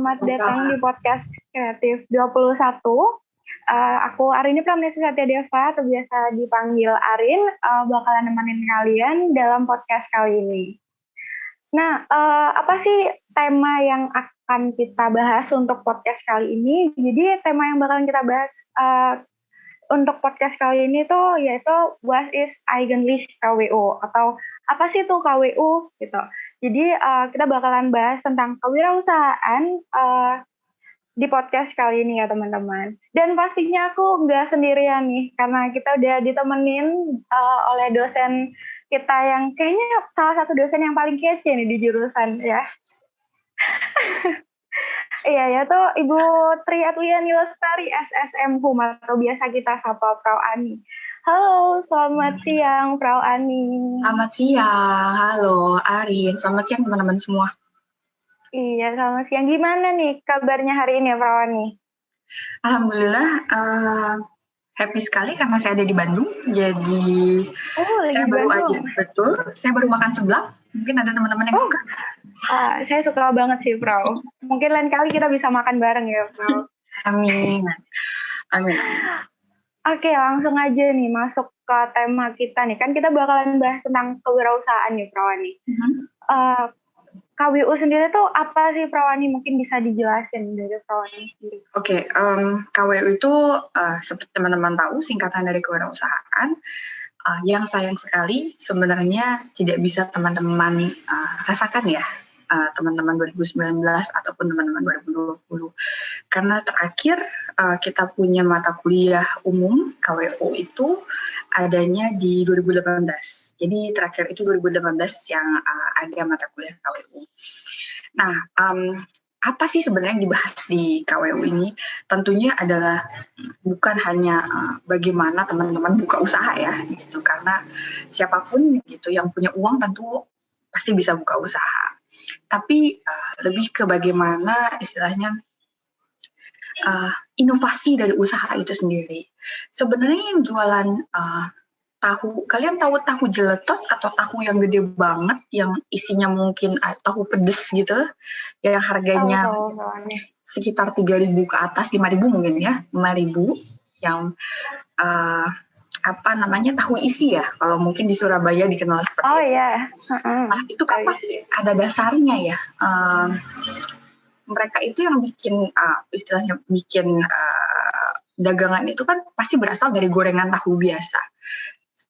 selamat datang di podcast Kreatif 21. Aku Arini Pramnesti Satya Deva, atau biasa dipanggil Arin, bakalan nemenin kalian dalam podcast kali ini. Nah, apa sih tema yang akan kita bahas untuk podcast kali ini? Jadi tema yang bakalan kita bahas untuk podcast kali ini tuh yaitu What is Eigentlich KWU, atau apa sih tuh KWU gitu. Jadi kita bakalan bahas tentang kewirausahaan di podcast kali ini ya teman-teman. Dan pastinya aku nggak sendirian nih, karena kita udah ditemenin oleh dosen kita yang kayaknya salah satu dosen yang paling kece nih di jurusan ya. Iya ya tuh Ibu Tri Atliani Lestari SSM HUM, atau biasa kita sapa Frau Ani. Halo, selamat siang Frau Ani. Selamat siang, halo Arin. Selamat siang teman-teman semua. Iya, selamat siang. Gimana nih kabarnya hari ini Frau Ani? Alhamdulillah happy sekali karena saya ada di Bandung. Jadi saya baru aja, betul. Saya baru makan seblak. Mungkin ada teman-teman yang suka. Saya suka banget sih, Frau. Mungkin lain kali kita bisa makan bareng ya, Frau. Amin. Amin. Oke, langsung aja nih masuk ke tema kita nih. Kan kita bakalan bahas tentang kewirausahaan nih, Frau Ani. KWU sendiri tuh apa sih, Frau Ani? Mungkin bisa dijelasin dari Frau Ani sendiri. Oke, KWU itu seperti teman-teman tahu singkatan dari kewirausahaan. Yang sayang sekali sebenarnya tidak bisa teman-teman rasakan ya, teman-teman 2019 ataupun teman-teman 2020. Karena terakhir kita punya mata kuliah umum KWU itu adanya di 2018. Jadi terakhir itu 2018 yang ada mata kuliah KWU. Nah, apa sih sebenarnya yang dibahas di KWU ini? Tentunya adalah bukan hanya bagaimana teman-teman buka usaha ya, gitu. Karena siapapun gitu yang punya uang tentu pasti bisa buka usaha. Tapi lebih ke bagaimana istilahnya inovasi dari usaha itu sendiri. Sebenarnya yang jualan tahu, kalian tahu tahu jeletot atau tahu yang gede banget yang isinya mungkin tahu pedes gitu, yang harganya sekitar 3.000 ke atas, 5.000 mungkin ya, 5.000 yang tahu isi ya, kalau mungkin di Surabaya dikenal seperti itu. Iya. Nah itu kan pasti ada dasarnya ya. Mereka itu yang bikin istilahnya bikin dagangan itu kan pasti berasal dari gorengan tahu biasa.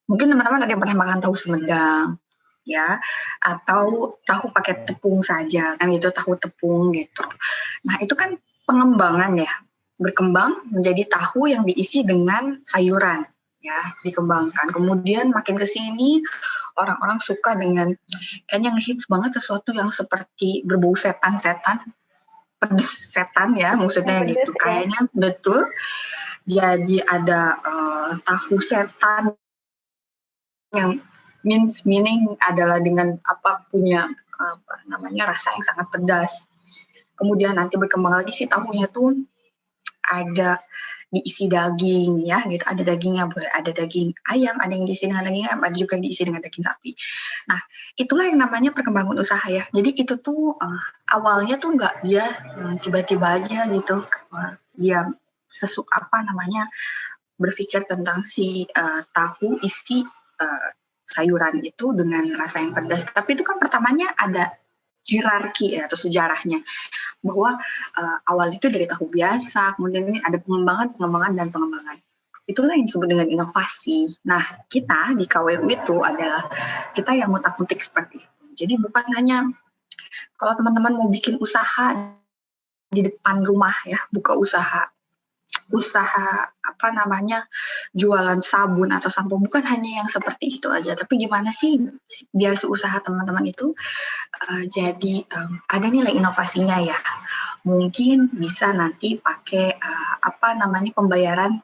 Mungkin teman-teman ada yang pernah makan tahu Sumedang ya, atau tahu pakai tepung saja kan, gitu, tahu tepung gitu. Nah itu kan pengembangan ya, berkembang menjadi tahu yang diisi dengan sayuran ya, dikembangkan. Kemudian makin ke sini orang-orang suka dengan kayaknya ngehits banget sesuatu yang seperti berbau setan-setan, pedes setan ya, maksudnya pedes, gitu ya. Kayaknya betul. Jadi ada tahu setan yang meaning adalah dengan punya rasa yang sangat pedas. Kemudian nanti berkembang lagi si tahunya tuh ada diisi daging ya, gitu. Ada dagingnya, boleh ada daging ayam, ada yang diisi dengan daging ayam, ada juga yang diisi dengan daging sapi. Nah, itulah yang namanya perkembangan usaha ya. Jadi itu tuh awalnya tuh nggak dia tiba-tiba aja gitu, dia berpikir tentang si tahu isi sayuran itu dengan rasa yang pedas. Tapi itu kan pertamanya ada hierarki ya, atau sejarahnya, bahwa awal itu dari tahu biasa, kemudian ini ada pengembangan. Itulah yang disebut dengan inovasi. Nah, kita di KWU itu adalah kita yang ngutak-ngutik seperti itu. Jadi bukan hanya kalau teman-teman mau bikin usaha di depan rumah ya, buka usaha jualan sabun atau sampo, bukan hanya yang seperti itu aja, tapi gimana sih biar usaha teman-teman itu jadi ada nilai inovasinya ya. Mungkin bisa nanti pakai pembayaran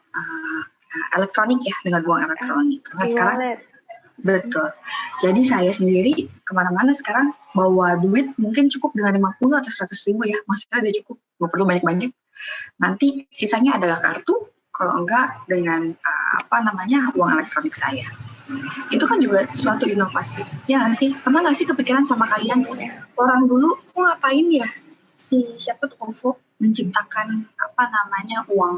elektronik ya, dengan uang elektronik. Karena sekarang betul. Jadi saya sendiri kemana-mana sekarang bawa duit mungkin cukup dengan 50 atau 100 ribu ya, maksudnya udah cukup, nggak perlu banyak-banyak. Nanti sisanya adalah kartu, kalau enggak dengan uang elektronik saya. Itu kan juga suatu inovasi. Ya nggak sih? Pernah nggak sih kepikiran sama kalian, orang dulu kok ngapain ya siapa tuh OVO menciptakan uang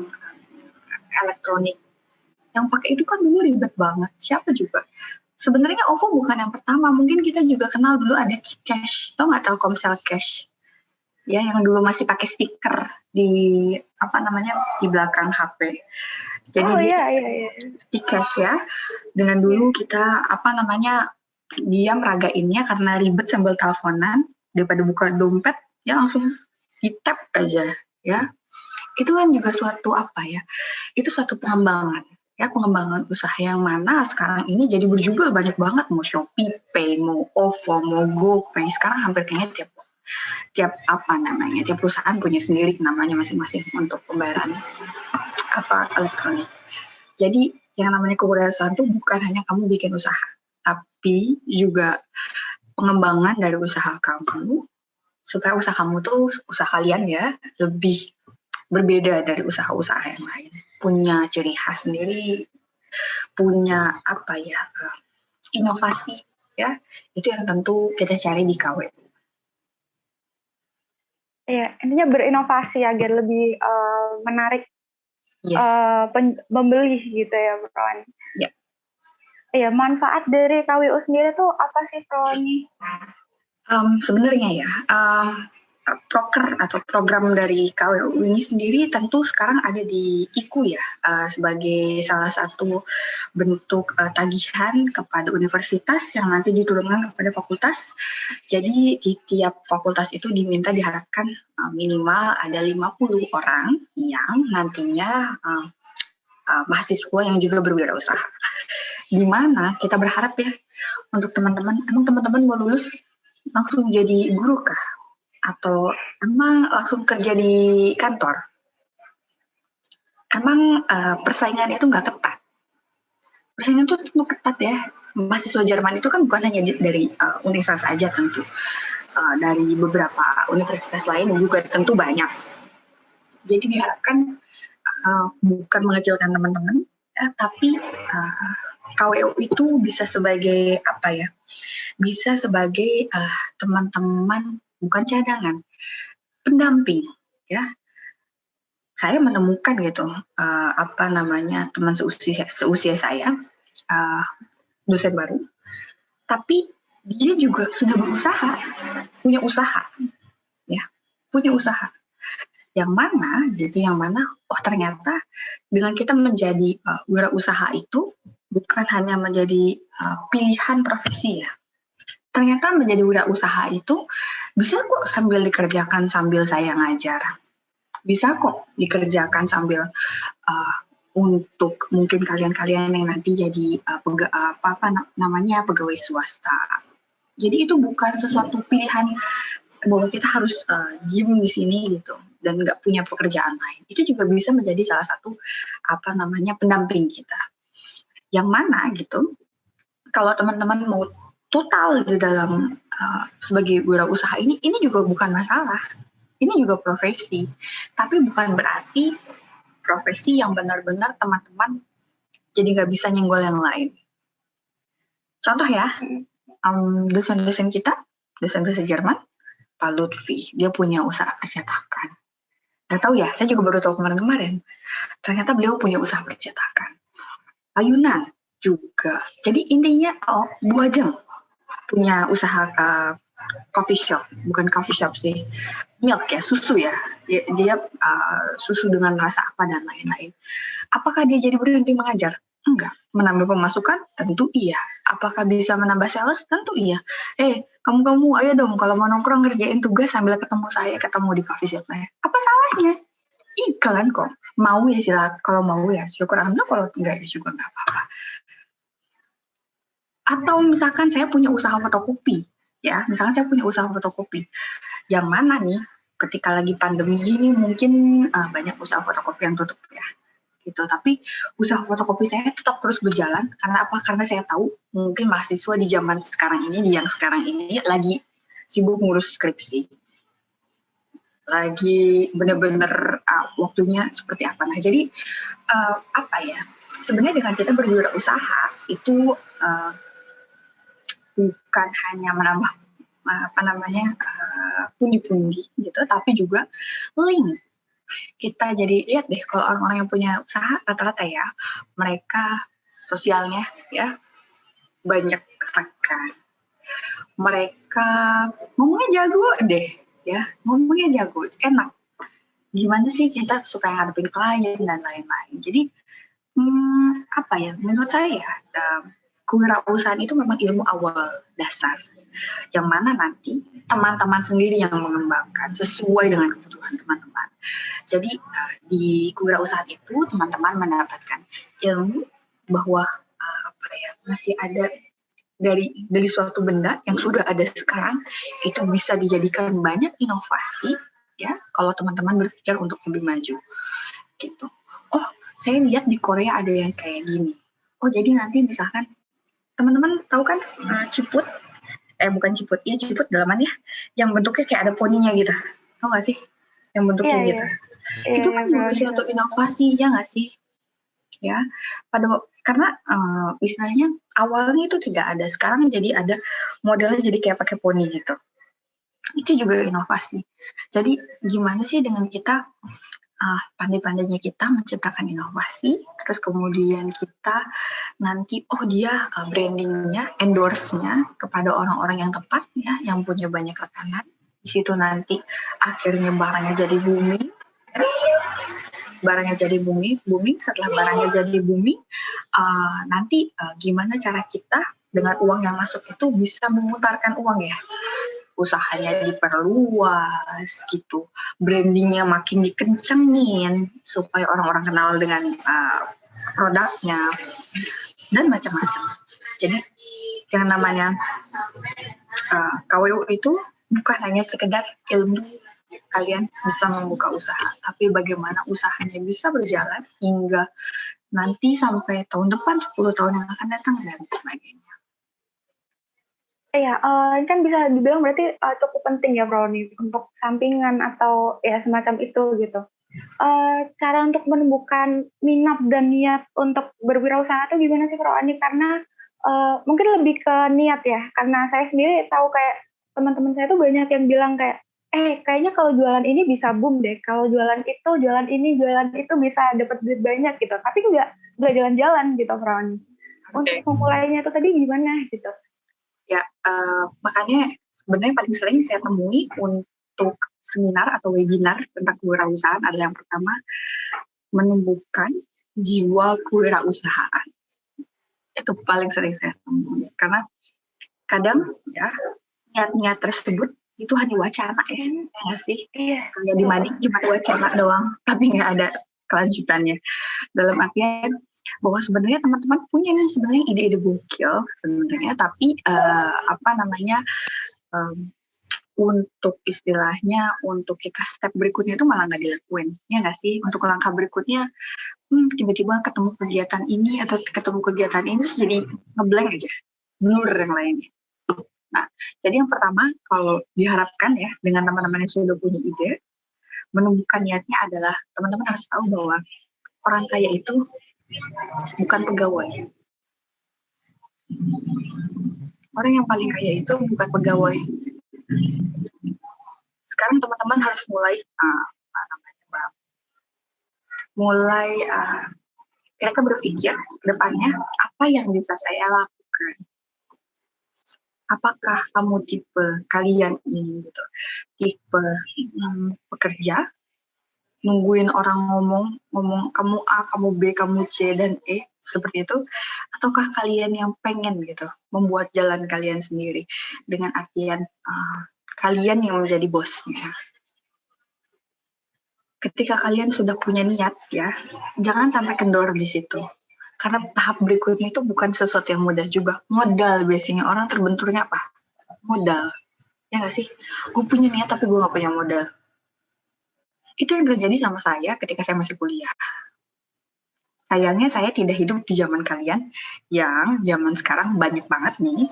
elektronik. Yang pakai itu kan dulu ribet banget. Siapa juga? Sebenarnya OVO bukan yang pertama. Mungkin kita juga kenal dulu ada Cash. Tau nggak Telkomsel Cash? Ya, yang dulu masih pakai stiker di di belakang HP. Jadi di Cash ya. Dengan dulu kita dia meragainnya karena ribet sambil teleponan daripada buka dompet ya langsung di tap aja ya. Itu kan juga itu suatu pengembangan usaha yang mana sekarang ini jadi berjubel banyak banget, mau Shopee Pay, mau OVO, mau GoPay. Sekarang hampir kayaknya tiap perusahaan punya sendiri namanya masing-masing untuk pembayaran elektronik. Jadi yang namanya kewirausahaan itu bukan hanya kamu bikin usaha, tapi juga pengembangan dari usaha kamu supaya usaha kamu tuh, usaha kalian ya, lebih berbeda dari usaha-usaha yang lain. Punya ciri khas sendiri, punya inovasi ya. Itu yang tentu kita cari di KW. Iya, intinya berinovasi agar lebih menarik pembeli gitu ya, Bro. Ya. Iya, manfaat dari KWU sendiri tuh apa sih, Bro? Sebenarnya ya, proker atau program dari KWU ini sendiri tentu sekarang ada di IKU ya, sebagai salah satu bentuk tagihan kepada universitas yang nanti diturunkan kepada fakultas. Jadi di tiap fakultas itu diharapkan minimal ada 50 orang yang nantinya mahasiswa yang juga berwirausaha. Di mana kita berharap ya untuk teman-teman mau lulus langsung jadi guru kah? Atau emang langsung kerja di kantor? Emang persaingan itu nggak ketat? Persaingan itu tentu ketat ya. Mahasiswa Jerman itu kan bukan hanya dari universitas saja tentu. Dari beberapa universitas lain juga tentu banyak. Jadi diharapkan bukan mengecilkan teman-teman, tapi KWU itu bisa sebagai bisa sebagai teman-teman, bukan cadangan, pendamping ya. Saya menemukan gitu teman seusia saya, dosen baru, tapi dia juga sudah berusaha, punya usaha ya, yang mana ternyata dengan kita menjadi wirausaha itu bukan hanya menjadi pilihan profesi ya. Ternyata menjadi wirausaha itu bisa kok sambil dikerjakan sambil saya ngajar. Bisa kok dikerjakan sambil untuk mungkin kalian-kalian yang nanti jadi pegawai swasta. Jadi itu bukan sesuatu pilihan bahwa kita harus diem di sini gitu dan nggak punya pekerjaan lain. Itu juga bisa menjadi salah satu pendamping kita. Yang mana gitu, kalau teman-teman mau total di dalam sebagai wirausaha ini juga bukan masalah. Ini juga profesi, tapi bukan berarti profesi yang benar-benar teman-teman jadi nggak bisa nyenggol yang lain. Contoh ya, dosen-dosen kita, dosen bahasa Jerman, Pak Lutfi, dia punya usaha percetakan. Nggak tahu ya, saya juga baru tahu kemarin-kemarin. Ternyata beliau punya usaha percetakan. Ayunan juga. Jadi intinya Bu Ajeng punya usaha coffee shop, bukan coffee shop sih, milk ya, susu ya. Dia susu dengan rasa apa dan lain-lain. Apakah dia jadi berhenti mengajar? Enggak. Menambah pemasukan? Tentu iya. Apakah bisa menambah sales? Tentu iya. Kamu ayo dong kalau mau nongkrong ngerjain tugas sambil ketemu di coffee shop saya. Apa salahnya? Iklan kok. Mau ya silakan. Kalau mau ya syukur, alhamdulillah. Kalau enggak ya juga enggak apa-apa. Atau misalkan saya punya usaha fotokopi. Ya, misalkan saya punya usaha fotokopi. Yang mana nih ketika lagi pandemi gini mungkin banyak usaha fotokopi yang tutup ya. Gitu. Tapi usaha fotokopi saya tetap terus berjalan karena apa? Karena saya tahu mungkin mahasiswa di zaman sekarang ini, lagi sibuk ngurus skripsi, lagi benar-benar waktunya seperti apa. Nah, jadi sebenarnya dengan kita berwirausaha itu bukan hanya menambah pundi-pundi gitu, tapi juga link. Kita jadi lihat deh kalau orang-orang yang punya usaha rata-rata ya, mereka sosialnya ya banyak rekan. Mereka ngomongnya jago deh ya, ngomongnya jago, enak. Gimana sih kita supaya ngadepin klien dan lain-lain. Jadi apa ya, menurut saya kewirausahaan itu memang ilmu awal dasar yang mana nanti teman-teman sendiri yang mengembangkan sesuai dengan kebutuhan teman-teman. Jadi di kewirausahaan itu teman-teman mendapatkan ilmu bahwa masih ada dari suatu benda yang sudah ada sekarang itu bisa dijadikan banyak inovasi ya kalau teman-teman berpikir untuk lebih maju gitu. Oh, saya lihat di Korea ada yang kayak gini. Oh, jadi nanti misalkan teman-teman tahu kan ciput? Bukan ciput, ya ciput dalamannya yang bentuknya kayak ada poninya gitu. Tahu nggak sih? Yang bentuknya gitu. Itu kan juga suatu inovasi, ya nggak sih? Ya, karena istilahnya awalnya itu tidak ada, sekarang jadi ada modelnya jadi kayak pakai poni gitu. Itu juga inovasi. Jadi gimana sih dengan kita pandai-pandainya kita menciptakan inovasi, terus kemudian kita nanti dia brandingnya, endorse-nya kepada orang-orang yang tepat ya, yang punya banyak rekanan. Di situ nanti akhirnya barangnya jadi booming. Setelah barangnya jadi booming, nanti gimana cara kita dengan uang yang masuk itu bisa memutarkan uang ya. Usahanya diperluas gitu, brandingnya makin dikencengin supaya orang-orang kenal dengan produknya dan macam-macam. Jadi yang namanya KWU itu bukan hanya sekedar ilmu kalian bisa membuka usaha, tapi bagaimana usahanya bisa berjalan hingga nanti sampai tahun depan, 10 tahun yang akan datang dan sebagainya. Iya, kan bisa dibilang berarti cukup penting ya Bro nih untuk sampingan atau ya semacam itu gitu. Cara untuk menumbuhkan minat dan niat untuk berwirausaha itu gimana sih Bro Ani? Karena mungkin lebih ke niat ya, karena saya sendiri tahu kayak teman-teman saya tuh banyak yang bilang kayak kayaknya kalau jualan ini bisa boom deh, kalau jualan itu, jualan ini, jualan itu bisa dapat duit banyak gitu, tapi nggak jalan-jalan gitu Bro Ani. Untuk memulainya itu tadi gimana gitu? Ya, makanya sebenarnya paling sering saya temui untuk seminar atau webinar tentang kewirausahaan adalah yang pertama, menumbuhkan jiwa kewirausahaan. Itu paling sering saya temui. Karena kadang ya, niat-niat tersebut itu hanya wacana ya nggak sih? Iya. Kayak di Mading cuma wacana doang, tapi nggak ada kelanjutannya. Dalam artian bahwa sebenarnya teman-teman punya nih sebenarnya ide-ide gokil sebenarnya, tapi untuk istilahnya untuk kita step berikutnya itu malah nggak dilakuin, ya nggak sih? Untuk langkah berikutnya tiba-tiba ketemu kegiatan ini atau ketemu kegiatan ini terus jadi ngeblank aja, blur yang lainnya. Nah, jadi yang pertama kalau diharapkan ya dengan teman-teman yang sudah punya ide, menumbuhkan niatnya adalah teman-teman harus tahu bahwa orang kaya itu bukan pegawai. Orang yang paling kaya itu bukan pegawai. Sekarang teman-teman harus kira-kira berpikir ke depannya apa yang bisa saya lakukan. Apakah kamu tipe kalian ini gitu, tipe pekerja, nungguin orang ngomong kamu A, kamu B, kamu C dan E seperti itu, ataukah kalian yang pengen gitu membuat jalan kalian sendiri dengan artian kalian yang menjadi bosnya. Ketika kalian sudah punya niat ya, jangan sampai kendor di situ. Karena tahap berikutnya itu bukan sesuatu yang mudah juga. Modal biasanya orang terbenturnya apa? Modal. Ya nggak sih? Gue punya niat tapi gue nggak punya modal. Itu yang terjadi sama saya ketika saya masih kuliah. Sayangnya saya tidak hidup di zaman kalian yang zaman sekarang banyak banget nih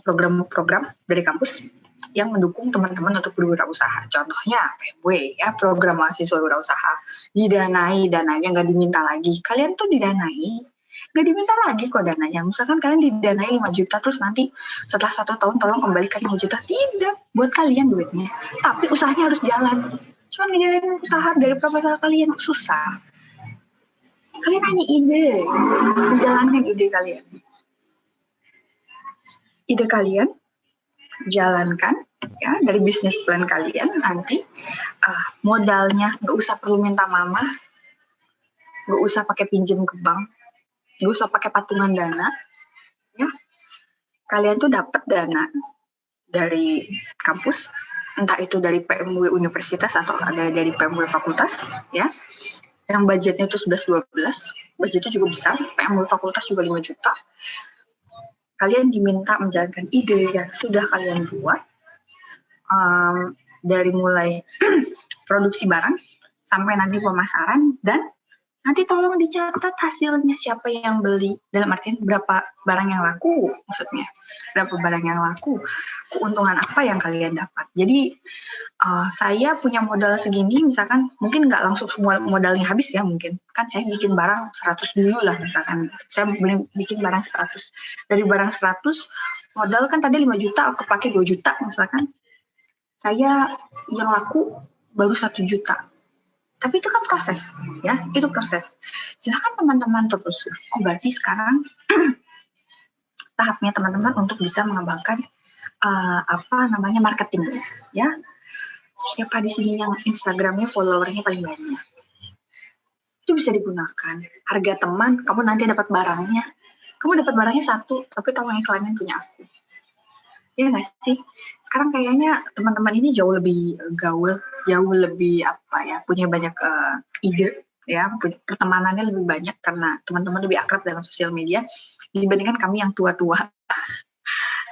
program-program dari kampus yang mendukung teman-teman untuk berwirausaha. Contohnya PMW ya, program mahasiswa wirausaha, didanai, dananya nggak diminta lagi. Kalian tuh didanai Gak diminta lagi kok dananya. Misalkan kalian didanai 5 juta, terus nanti setelah 1 tahun tolong kembalikan 5 juta. Tidak, buat kalian duitnya. Tapi usahanya harus jalan. Cuma ngejalanin usaha dari proposal kalian susah. Kalian hanya ide, menjalankan ide kalian. Ide kalian, jalankan ya dari bisnis plan kalian nanti. Modalnya gak usah perlu minta mama, gak usah pakai pinjam ke bank, gak usah pakai patungan dana, ya. Kalian tuh dapat dana dari kampus, entah itu dari PMW universitas atau ada dari PMW fakultas, ya. Yang budgetnya itu 11-12, budgetnya juga besar, PMW fakultas juga 5 juta. Kalian diminta menjalankan ide yang sudah kalian buat, dari mulai produksi barang sampai nanti pemasaran, dan nanti tolong dicatat hasilnya siapa yang beli, dalam artian berapa barang yang laku, maksudnya berapa barang yang laku, keuntungan apa yang kalian dapat. Jadi saya punya modal segini, misalkan mungkin nggak langsung semua modalnya habis ya, mungkin kan saya bikin barang 100 dulu lah, misalkan saya bikin barang 100, dari barang 100 modal kan tadi 5 juta, aku pakai 2 juta misalkan, saya yang laku baru 1 juta. Tapi itu kan proses, ya, itu proses. Silakan teman-teman terus. Berarti sekarang tahapnya teman-teman untuk bisa mengembangkan marketingnya, ya. Siapa di sini yang Instagramnya followernya paling banyak? Itu bisa digunakan. Harga teman, kamu nanti dapat barangnya. Kamu dapat barangnya 1, tapi tahu yang iklannya punya aku. Ya nggak sih? Sekarang kayaknya teman-teman ini jauh lebih gaul, jauh lebih punya banyak ide, ya, pertemanannya lebih banyak karena teman-teman lebih akrab dalam sosial media dibandingkan kami yang tua-tua.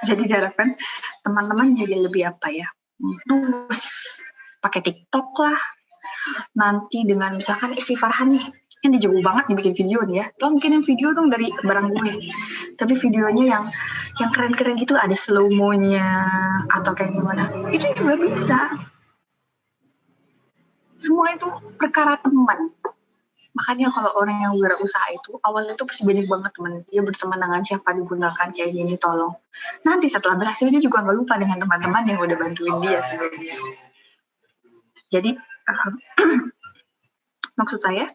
Jadi diharapkan teman-teman jadi lebih terus pakai TikTok lah. Nanti dengan misalkan si Farhan nih, yang jago banget dibikin video nih ya. Tolong bikinin video dong dari barang gue. Tapi videonya yang keren-keren gitu, ada slow-mo-nya atau kayak gimana. Itu juga bisa. Semua itu perkara teman. Makanya kalau orang yang berusaha itu, awalnya itu pasti banyak banget teman. Dia berteman dengan siapa, digunakan kayak gini, tolong. Nanti setelah berhasil, dia juga nggak lupa dengan teman-teman yang udah bantuin dia sebelumnya. Jadi, maksud saya,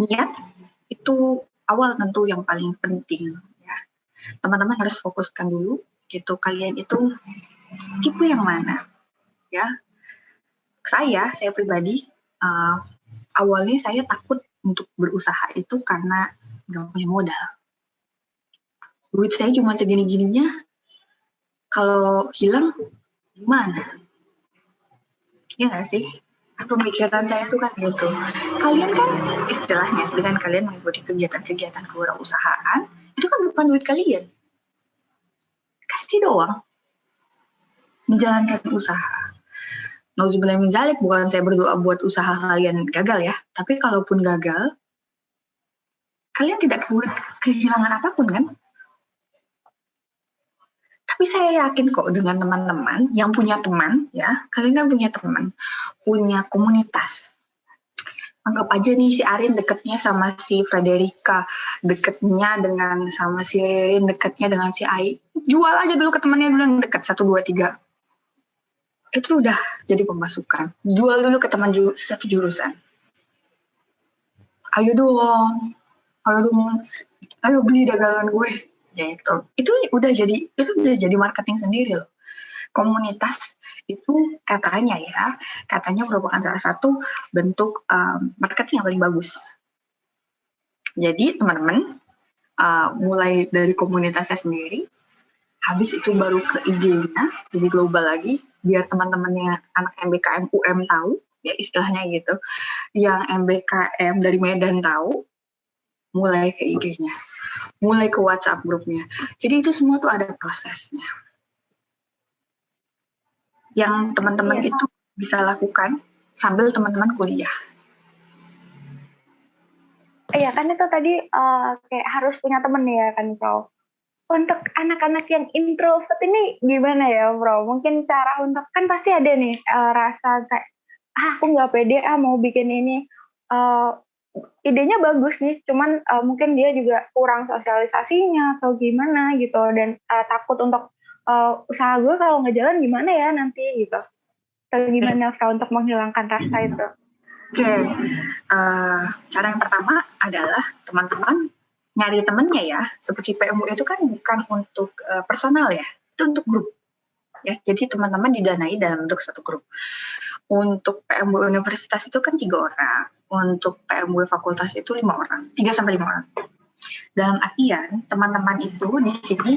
niat itu awal tentu yang paling penting. Ya. Teman-teman harus fokuskan dulu, gitu. Kalian itu tipe yang mana? Ya, saya pribadi, awalnya saya takut untuk berusaha itu karena nggak punya modal. Duit saya cuma segini-gininya, kalau hilang gimana? Ya nggak sih? Pemikiran saya tuh kan gitu. Kalian kan istilahnya dengan kalian mengikuti kegiatan-kegiatan kewirausahaan, itu kan bukan duit kalian. Kasih doang. Menjalankan usaha. Nauzubillah min dzalik, bukan saya berdoa buat usaha kalian gagal ya, tapi kalaupun gagal, kalian tidak kehilangan apapun kan? Tapi saya yakin kok dengan teman-teman yang punya teman, ya, kalian kan punya teman, punya komunitas. Anggap aja nih si Arin deketnya sama si Frederica, deketnya dengan sama si Ririn, deketnya dengan si Ai. Jual aja dulu ke temannya dulu yang deket, 1, 2, 3. Itu udah jadi pemasukan. Jual dulu ke teman satu jurusan. Ayo dong, ayo beli dagangan gue. Ya itu udah jadi marketing sendiri loh. Komunitas itu katanya merupakan salah satu bentuk marketing yang paling bagus. Jadi teman-teman, mulai dari komunitasnya sendiri, habis itu baru ke IG-nya, lebih global lagi, biar teman-temannya anak MBKM UM tahu, ya istilahnya gitu, yang MBKM dari Medan tahu, mulai ke IG-nya, mulai ke WhatsApp grupnya. Jadi itu semua tuh ada prosesnya. Yang teman-teman itu bisa lakukan sambil teman-teman kuliah. Iya kan itu tadi kayak harus punya temen ya kan Prof. Untuk anak-anak yang introvert ini gimana ya Prof? Mungkin cara untuk, kan pasti ada nih rasa kayak aku nggak pede mau bikin ini. idenya bagus nih, cuman mungkin dia juga kurang sosialisasinya atau gimana gitu, dan takut untuk usaha gue kalau nggak jalan gimana ya nanti gitu. Atau gimana Fra untuk menghilangkan rasa itu? Oke, cara yang pertama adalah teman-teman nyari temennya ya. Seperti PMU itu kan bukan untuk personal ya, itu untuk grup. Ya, jadi teman-teman didanai dalam bentuk satu grup. Untuk PMW universitas itu kan 3 orang, untuk PMW fakultas itu 5 orang, 3-5 orang. Dalam artian, teman-teman itu di sini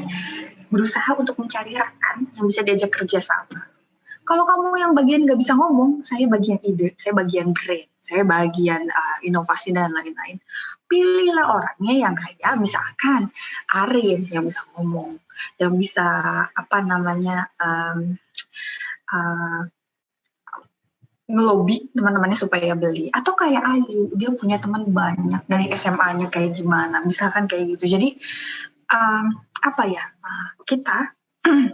berusaha untuk mencari rekan yang bisa diajak kerja sama. Kalau kamu yang bagian nggak bisa ngomong, saya bagian ide, saya bagian brain, saya bagian inovasi dan lain-lain. Pilihlah orangnya yang kayak misalkan Arin yang bisa ngomong, yang bisa ngelobi teman-temannya supaya beli, atau kayak Ayu, dia punya teman banyak dari SMA-nya kayak gimana, misalkan kayak gitu. Jadi kita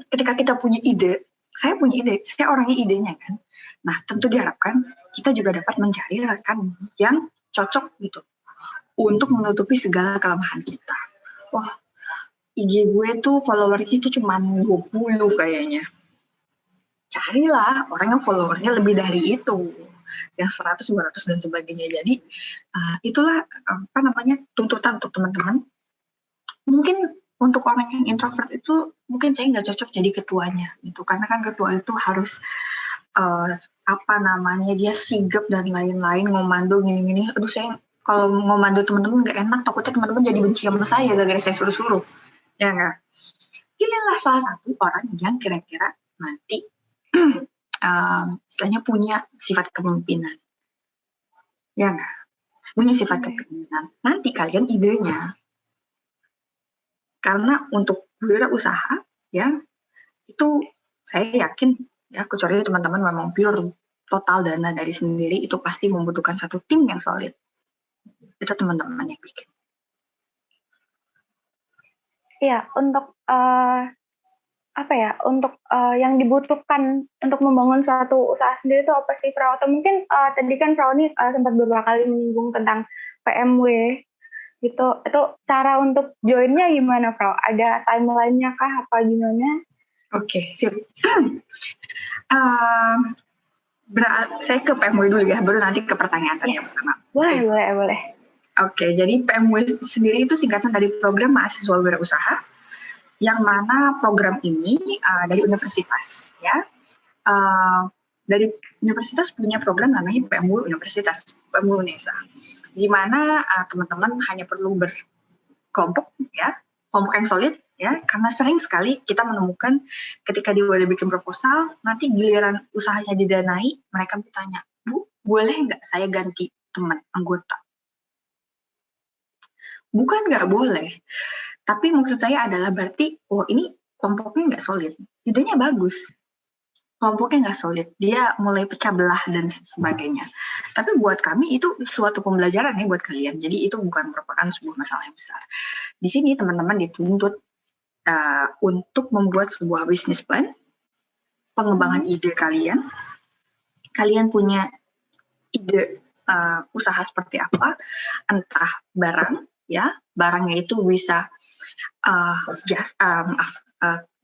ketika kita punya ide, saya punya ide, saya orangnya idenya kan. Nah, tentu diharapkan kita juga dapat mencari rekan yang cocok gitu untuk menutupi segala kelemahan kita. Wah, IG gue tuh followernya itu cuma 20 kayaknya. Carilah orang yang followernya lebih dari itu, yang 100, 200 dan sebagainya. Jadi itulah tuntutan untuk teman-teman. Mungkin untuk orang yang introvert itu mungkin saya nggak cocok jadi ketuanya gitu, karena kan ketua itu harus dia sigap dan lain-lain, ngomando gini-gini. Aduh, saya kalau ngomando teman-teman nggak enak, takutnya teman-teman jadi benci sama saya gara-gara saya suruh-suruh. Ya nggak? Pilihlah salah satu orang yang kira-kira nanti istilahnya punya sifat kepemimpinan. Ya nggak? Punya sifat kepemimpinan. Nanti kalian idenya. Karena untuk wirausaha ya itu saya yakin ya, kecuali teman-teman memang pure total dana dari sendiri, itu pasti membutuhkan satu tim yang solid. Itu teman-teman yang bikin. Iya, untuk untuk yang dibutuhkan untuk membangun suatu usaha sendiri itu apa sih, Frau? Atau mungkin tadi kan Frau ini sempat beberapa kali menyinggung tentang PMW gitu. Itu cara untuk joinnya gimana, Frau? Ada timeline-nya kah apa gimana? Oke, sip. Saya ke PMW dulu ya, baru nanti ke pertanyaan tadi yang pertama. Boleh. Oke, jadi PMW sendiri itu singkatan dari Program Mahasiswa Wirausaha, yang mana program ini dari universitas ya. Dari universitas punya program namanya PMW Universitas, PMW UNESA, di mana teman-teman hanya perlu berkelompok ya, kelompok yang solid ya, karena sering sekali kita menemukan ketika dia udah bikin proposal, nanti giliran usahanya didanai, mereka bertanya, Bu, boleh nggak saya ganti teman anggota? Bukan nggak boleh, tapi maksud saya adalah berarti, ini kelompoknya nggak solid, idenya bagus, kelompoknya nggak solid, dia mulai pecah belah dan sebagainya. Tapi buat kami itu suatu pembelajaran ya buat kalian. Jadi itu bukan merupakan sebuah masalah yang besar. Di sini teman-teman dituntut untuk membuat sebuah bisnis plan, pengembangan ide kalian. Kalian punya ide usaha seperti apa, entah barang, ya, barangnya itu bisa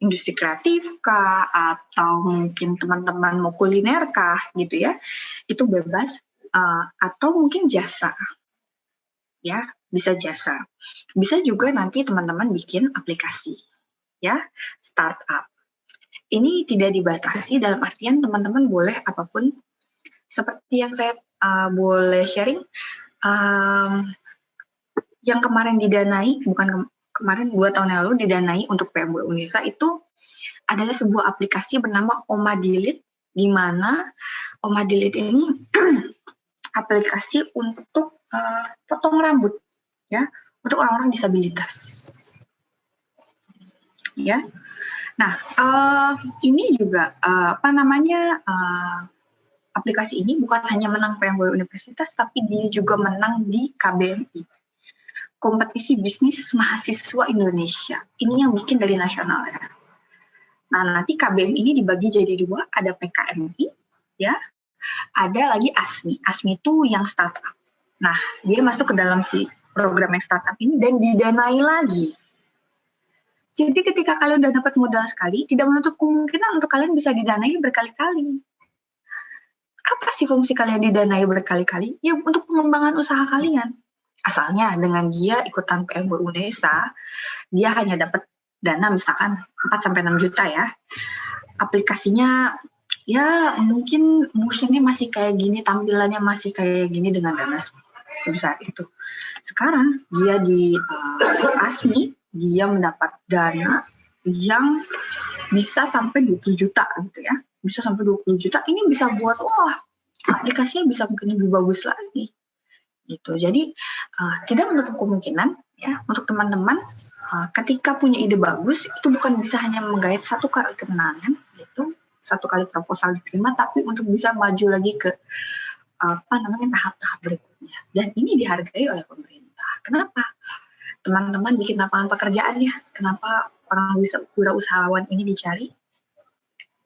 industri kreatif kah, atau mungkin teman-teman mau kuliner kah gitu ya, itu bebas, atau mungkin jasa ya, bisa jasa, bisa juga nanti teman-teman bikin aplikasi ya, startup. Ini tidak dibatasi, dalam artian teman-teman boleh apapun. Seperti yang saya boleh sharing, yang kemarin didanai, bukan kemarin 2 tahun yang lalu didanai untuk PMW Unesa, itu adalah sebuah aplikasi bernama Omadilit, di mana Omadilit ini aplikasi untuk potong rambut ya, untuk orang-orang disabilitas. Ya. Nah, ini juga aplikasi ini bukan hanya menang PMW Universitas, tapi dia juga menang di KBMI, Kompetisi Bisnis Mahasiswa Indonesia. Ini yang bikin dari nasional ya. Nah, nanti KBM ini dibagi jadi 2, ada PKMI ya, ada lagi ASMI. ASMI itu yang startup. Nah, dia masuk ke dalam si program yang startup ini dan didanai lagi. Jadi ketika kalian udah dapat modal sekali, tidak menutup kemungkinan untuk kalian bisa didanai berkali-kali. Apa sih fungsi kalian didanai berkali-kali? Ya untuk pengembangan usaha kalian. Asalnya dengan dia ikutan PMB UNESA, dia hanya dapat dana misalkan 4-6 juta ya. Aplikasinya ya mungkin motionnya masih kayak gini, tampilannya masih kayak gini dengan dana sebesar itu. Sekarang dia di ASMI, dia mendapat dana yang bisa sampai 20 juta gitu ya. Bisa sampai 20 juta, ini bisa buat, aplikasinya bisa mungkin lebih bagus lagi. Gitu. Jadi tidak menutup kemungkinan ya untuk teman-teman ketika punya ide bagus, itu bukan bisa hanya menggait satu kali kemenangan, gitu, satu kali proposal diterima, tapi untuk bisa maju lagi ke tahap-tahap berikutnya. Dan ini dihargai oleh pemerintah. Kenapa? Teman-teman bikin lapangan pekerjaan ya. Kenapa orang wirausahawan ini dicari?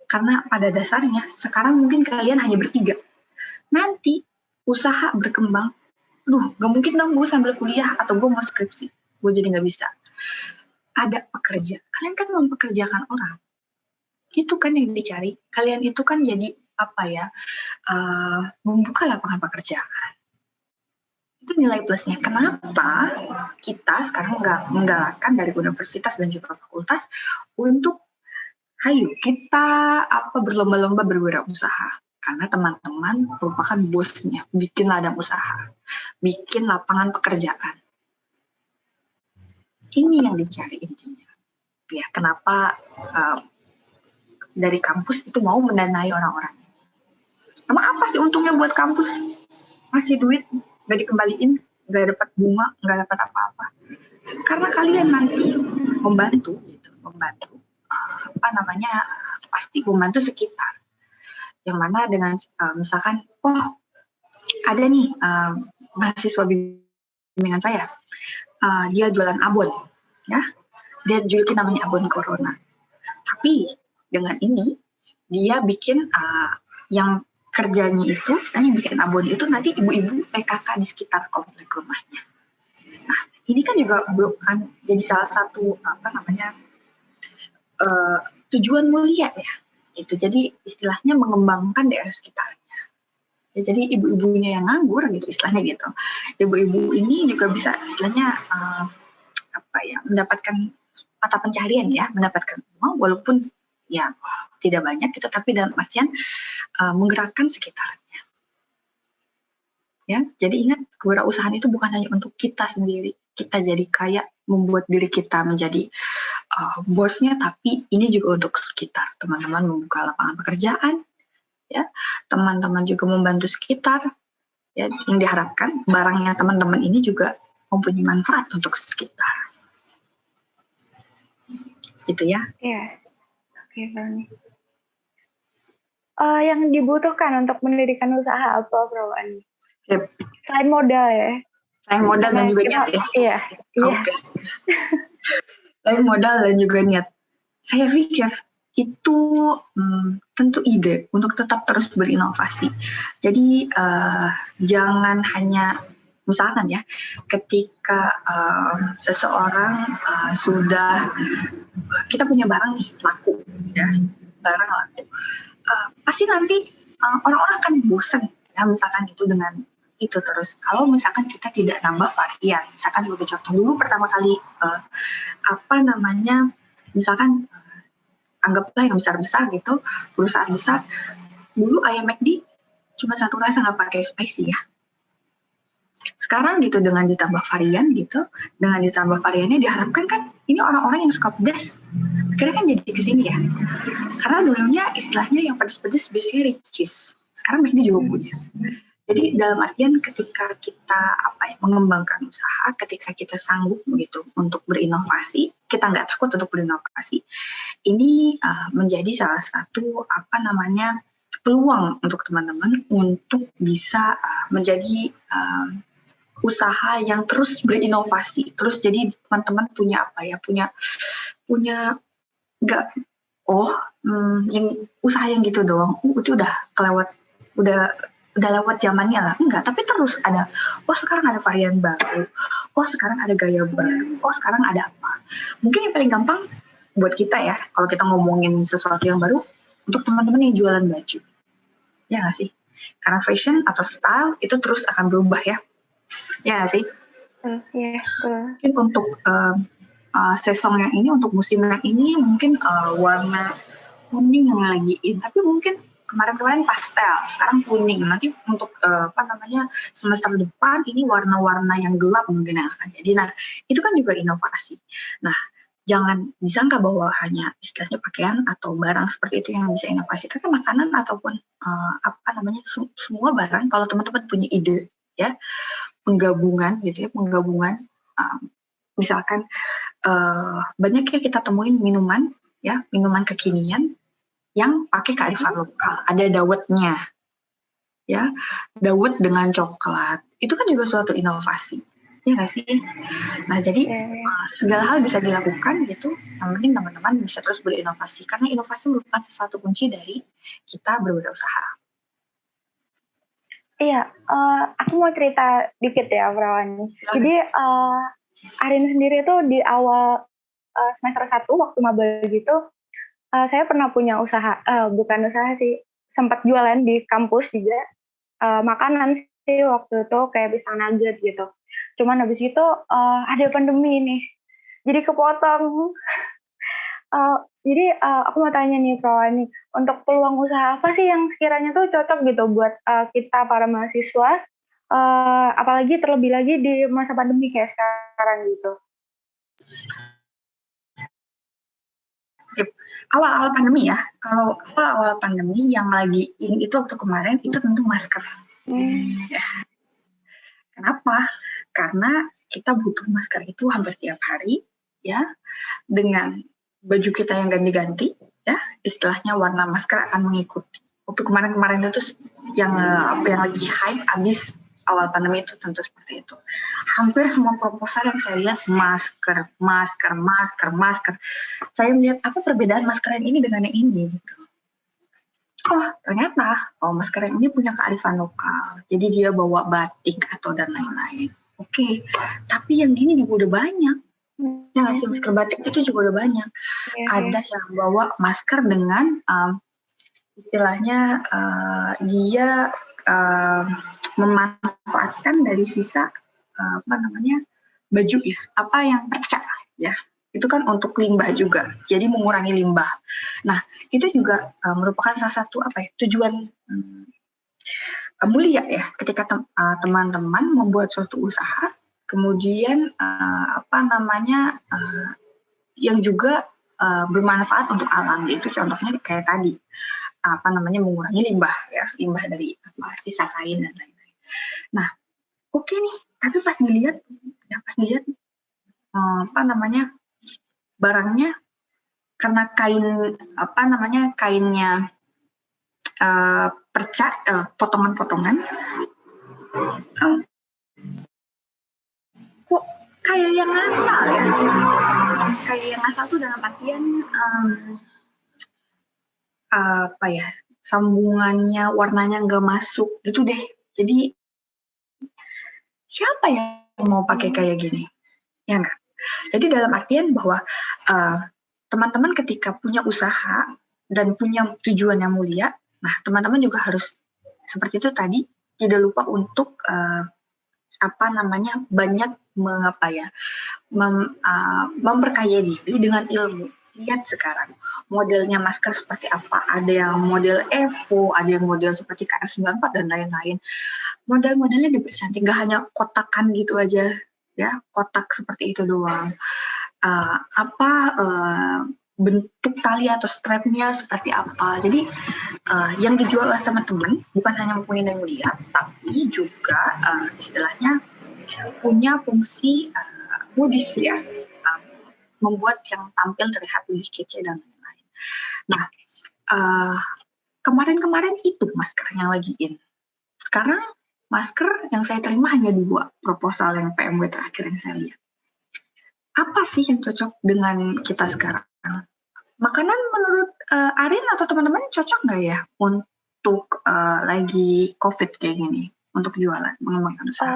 Karena pada dasarnya sekarang mungkin kalian hanya bertiga. Nanti usaha berkembang, gak mungkin dong gue sambil kuliah atau gue mau skripsi, gue jadi gak bisa. Ada pekerja, kalian kan mempekerjakan orang. Itu kan yang dicari. Kalian itu kan jadi membuka lapangan pekerjaan. Itu nilai plusnya. Kenapa kita sekarang nggak menggalakkan dari universitas dan juga fakultas untuk hayu kita berlomba-lomba berwirausaha. Karena teman-teman merupakan bosnya, bikin ladang usaha, bikin lapangan pekerjaan. Ini yang dicari intinya. Ya, kenapa dari kampus itu mau mendanai orang-orang ini. Emang apa sih untungnya buat kampus? Ngasih duit, gak dikembaliin, gak dapat bunga, gak dapat apa-apa. Karena kalian nanti membantu, pasti membantu sekitar. Yang mana dengan misalkan, ada nih mahasiswa bimbingan saya, dia jualan abon, ya, dia julukin namanya abon corona. Tapi dengan ini dia bikin yang kerjanya itu, istilahnya bikin abon itu nanti ibu-ibu PKK di sekitar komplek rumahnya. Nah, ini kan juga bukan jadi salah satu tujuan mulia ya. Itu jadi istilahnya mengembangkan daerah sekitarnya. Ya, jadi ibu-ibunya yang nganggur gitu istilahnya gitu. Ibu-ibu ini juga bisa istilahnya mendapatkan mata pencarian ya, mendapatkan uang walaupun ya tidak banyak gitu, tapi dalam artian menggerakkan sekitarnya. Ya, jadi ingat kewirausahaan itu bukan hanya untuk kita sendiri, kita jadi kaya, membuat diri kita menjadi bosnya, tapi ini juga untuk sekitar. Teman-teman membuka lapangan pekerjaan, ya, teman-teman juga membantu sekitar, ya, yang diharapkan barangnya teman-teman ini juga mempunyai manfaat untuk sekitar. Gitu ya. Iya. Oke, Bang. Yang dibutuhkan untuk mendirikan usaha apa, Bro Ani? Yep. Selain modal ya. Selain modal dan juga niat ya. Iya. Okay. Selain modal dan juga niat. Saya pikir itu tentu ide untuk tetap terus berinovasi. Jadi jangan hanya misalkan ya, ketika seseorang sudah kita punya barang nih laku, ya, barang laku, pasti nanti orang-orang akan bosan ya, misalkan itu dengan itu terus. Kalau misalkan kita tidak nambah varian, misalkan sebagai contoh dulu pertama kali misalkan anggaplah yang besar-besar gitu, perusahaan besar, dulu ayam McD cuma satu rasa nggak pakai spicy ya. Sekarang gitu dengan ditambah varian gitu, dengan ditambah variannya diharapkan kan ini orang-orang yang suka pedas, akhirnya kan jadi kesini ya. Karena dulunya istilahnya yang pedas-pedas biasanya Richeese, sekarang McD juga punya. Jadi dalam artian ketika kita mengembangkan usaha, ketika kita sanggup begitu untuk berinovasi, kita nggak takut untuk berinovasi, ini menjadi salah satu peluang untuk teman-teman untuk bisa menjadi usaha yang terus berinovasi, terus jadi teman-teman punya nggak yang usaha yang gitu doang, itu udah kelewat, udah udah lewat zamannya lah, enggak, tapi terus ada, oh sekarang ada varian baru, oh sekarang ada gaya baru, oh sekarang ada apa. Mungkin yang paling gampang buat kita ya, kalau kita ngomongin sesuatu yang baru, untuk teman-teman yang jualan baju, ya nggak sih? Karena fashion atau style itu terus akan berubah ya nggak sih? Iya, Mungkin untuk sesong yang ini, untuk musim yang ini, mungkin warna kuning yang lagi in, tapi mungkin kemarin-kemarin pastel, sekarang kuning. Nanti untuk semester depan ini warna-warna yang gelap mungkin yang akan jadi. Nah, itu kan juga inovasi. Nah, jangan disangka bahwa hanya istilahnya pakaian atau barang seperti itu yang bisa inovasi. Karena makanan ataupun semua barang, kalau teman-teman punya ide, ya, penggabungan gitu ya, misalkan banyak ya kita temuin minuman kekinian yang pakai kearifan lokal, ada dawetnya, ya, dawet dengan coklat, itu kan juga suatu inovasi, ya nggak sih? Nah, jadi segala hal bisa dilakukan gitu, yang penting teman-teman bisa terus berinovasi, karena inovasi merupakan sesuatu kunci dari kita berwirausaha. Iya, aku mau cerita dikit ya, Perawan. Jadi, Arin sendiri tuh di awal semester 1 waktu maba gitu, saya pernah punya usaha, bukan usaha sih, sempat jualan di kampus juga, makanan sih waktu itu kayak pisang nugget gitu. Cuman habis itu ada pandemi nih, jadi kepotong. Jadi aku mau tanya nih Perawan nih, untuk peluang usaha apa sih yang sekiranya tuh cocok gitu buat kita para mahasiswa, apalagi terlebih lagi di masa pandemi kayak sekarang gitu? Awal-awal pandemi ya, kalau awal-awal pandemi yang lagi in itu waktu kemarin itu tentu masker. Ya. Kenapa? Karena kita butuh masker itu hampir tiap hari, ya, dengan baju kita yang ganti-ganti, ya, istilahnya warna masker akan mengikuti. Waktu kemarin-kemarin itu yang lagi hype abis awal pandemi itu tentu seperti itu. Hampir semua proposal yang saya lihat masker. Saya melihat apa perbedaan masker yang ini dengan yang ini gitu. Oh, ternyata masker yang ini punya kearifan lokal. Jadi dia bawa batik atau dan lain-lain. Oke, tapi yang gini juga udah banyak. Ya nggak sih, masker batik itu juga udah banyak. Ada yang bawa masker dengan istilahnya dia memanfaatkan dari sisa baju ya, apa yang pecah ya, itu kan untuk limbah juga, jadi mengurangi limbah. Nah, itu juga merupakan salah satu tujuan mulia ya, ketika teman-teman membuat suatu usaha, kemudian yang juga bermanfaat untuk alam, itu contohnya kayak tadi mengurangi limbah ya, limbah dari sisa kain dan lain-lain. Nah, oke nih, tapi pas dilihat barangnya, karena kainnya potongan-potongan, kok kayak yang ngasal ya, kayak yang ngasal tuh dalam artian sambungannya, warnanya nggak masuk gitu deh. Jadi siapa yang mau pakai kayak gini? Ya enggak. Jadi dalam artian bahwa teman-teman ketika punya usaha dan punya tujuan yang mulia, nah teman-teman juga harus seperti itu tadi, tidak lupa untuk banyak memperkaya diri dengan ilmu. Lihat sekarang modelnya masker seperti apa, ada yang model Evo, ada yang model seperti KS94 dan lain-lain. Model-modelnya dipercantik, gak hanya kotakan gitu aja ya, kotak seperti itu doang. Bentuk tali atau strapnya seperti apa. Jadi yang dijual sama teman bukan hanya mempunyai yang mulia, tapi juga istilahnya punya fungsi modis ya, membuat yang tampil terlihat lebih kece dan lain-lain. Nah, kemarin-kemarin itu masker yang lagi in. Sekarang masker yang saya terima hanya 2 proposal yang PMW terakhir yang saya lihat. Apa sih yang cocok dengan kita sekarang? Makanan menurut Arin atau teman-teman cocok nggak ya untuk lagi COVID kayak gini untuk jualan, mengembangkan usaha?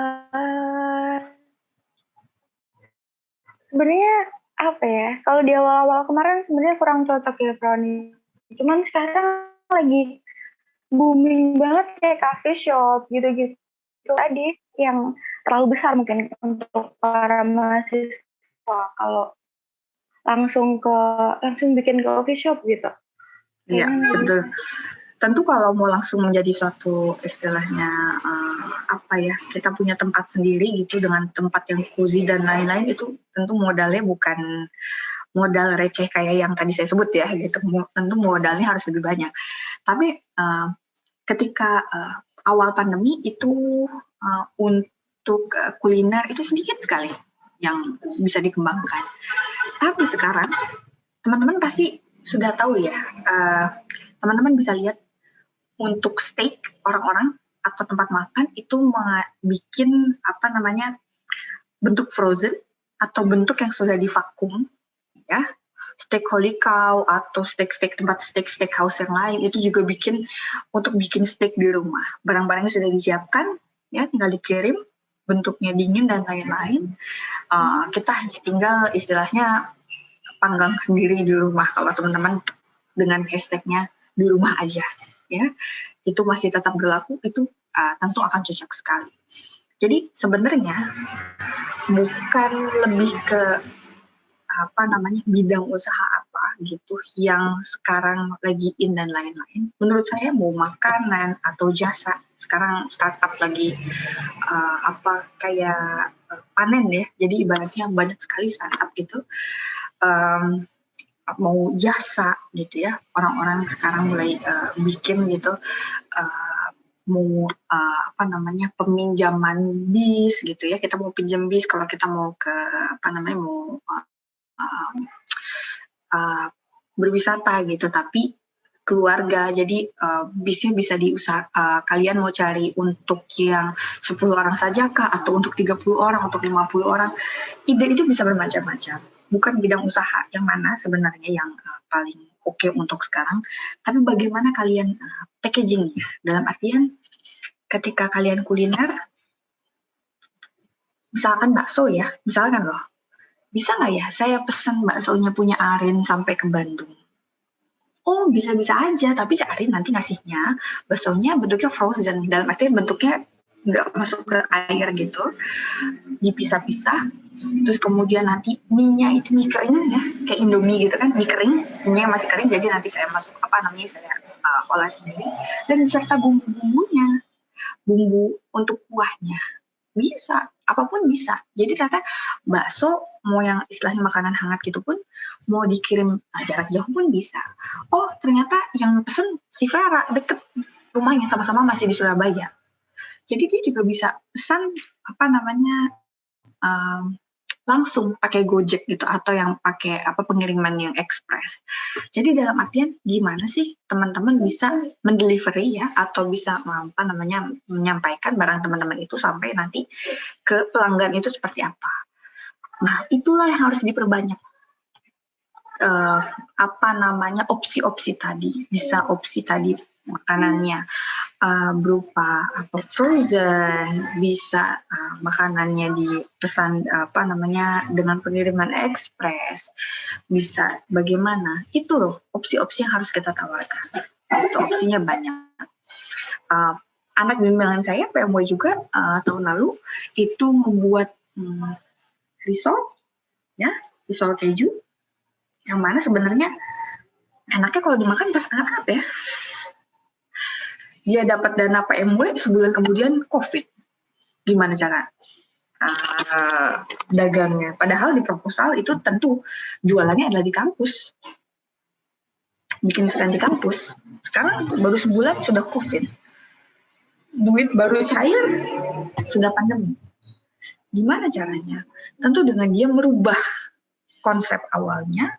Sebenarnya apa ya? Kalau di awal-awal kemarin sebenarnya kurang cocok ya, Froni. Cuman sekarang lagi booming banget kayak cafe shop gitu-gitu tadi yang terlalu besar mungkin untuk para mahasiswa. Kalau langsung bikin coffee shop gitu. Iya, betul. Tentu kalau mau langsung menjadi suatu istilahnya kita punya tempat sendiri gitu dengan tempat yang cozy dan lain-lain, itu tentu modalnya bukan modal receh kayak yang tadi saya sebut ya gitu. Tentu modalnya harus lebih banyak. Tapi ketika awal pandemi itu untuk kuliner itu sedikit sekali yang bisa dikembangkan. Tapi sekarang teman-teman pasti sudah tahu ya, teman-teman bisa lihat untuk steak orang-orang atau tempat makan itu bikin bentuk frozen atau bentuk yang sudah divakum ya, steak Holy Cow atau steak tempat steak house yang lain itu juga bikin steak di rumah, barang-barangnya sudah disiapkan ya, tinggal dikirim, bentuknya dingin dan lain-lain. Kita hanya tinggal istilahnya panggang sendiri di rumah kalau teman-teman dengan hashtagnya di rumah aja ya, itu masih tetap berlaku, itu tentu akan cocok sekali. Jadi sebenarnya bukan lebih ke bidang usaha apa gitu yang sekarang lagi in dan lain-lain. Menurut saya mau makanan atau jasa, sekarang startup lagi panen ya, jadi ibaratnya banyak sekali startup gitu, mau jasa gitu ya, orang-orang sekarang mulai bikin gitu, mau peminjaman bis gitu ya, kita mau pinjam bis kalau kita mau ke berwisata gitu, tapi keluarga, jadi bisnya bisa kalian mau cari untuk yang 10 orang saja kah, atau untuk 30 orang, untuk 50 orang, ide itu bisa bermacam-macam. Bukan bidang usaha yang mana sebenarnya yang paling oke untuk sekarang, tapi bagaimana kalian packagingnya, dalam artian ketika kalian kuliner, misalkan bakso ya, misalkan loh, bisa nggak ya saya pesan baksonya punya Arin sampai ke Bandung? Oh, bisa-bisa aja, tapi si Arin nanti ngasihnya baksonya bentuknya frozen, dalam artian bentuknya nggak masuk ke air gitu, dipisah-pisah, terus kemudian nanti mie-nya itu mie kering ya, kayak Indomie gitu kan, mie kering, mie masih kering, jadi nanti saya saya olah sendiri, dan beserta bumbu-bumbunya, bumbu untuk kuahnya, bisa, apapun bisa. Jadi ternyata bakso, mau yang istilahnya makanan hangat gitu pun, mau dikirim jarak jauh pun bisa. Oh, ternyata yang pesen si Vera, deket rumahnya, sama-sama masih di Surabaya. Jadi dia juga bisa pesan langsung pakai Gojek gitu, atau yang pakai pengiriman yang ekspres. Jadi dalam artian gimana sih teman-teman bisa mendelivery ya, atau bisa menyampaikan barang teman-teman itu sampai nanti ke pelanggan itu seperti apa. Nah, itulah yang harus diperbanyak. Opsi-opsi tadi, bisa opsi tadi makanannya berupa frozen, bisa makanannya dipesan dengan pengiriman ekspres, bisa bagaimana, itu loh opsi-opsi yang harus kita tawarkan. Itu opsinya banyak. Anak bimbingan saya PMW juga tahun lalu itu membuat risol keju, yang mana sebenarnya enaknya kalau dimakan pas hangat ya. Dia dapat dana PMW, sebulan kemudian COVID. Gimana cara dagangnya? Padahal di proposal itu tentu jualannya adalah di kampus. Bikin stand di kampus. Sekarang baru sebulan sudah COVID. Duit baru cair, sudah pandemi. Gimana caranya? Tentu dengan dia merubah konsep awalnya,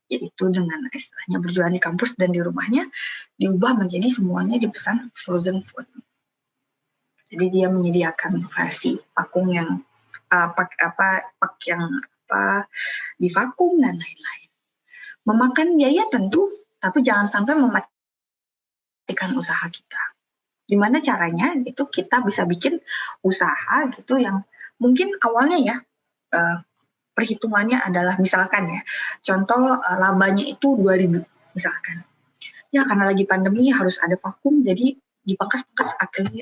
yaitu dengan istilahnya berjualan di kampus dan di rumahnya, diubah menjadi semuanya dipesan frozen food. Jadi dia menyediakan versi pakung yang divakum dan lain-lain. Memakan biaya tentu, tapi jangan sampai memperhatikan usaha kita. Gimana caranya itu kita bisa bikin usaha gitu yang mungkin awalnya ya perhitungannya adalah misalkan ya, contoh labanya itu 2.000 misalkan. Ya karena lagi pandemi harus ada vakum, jadi dipangkas-pangkas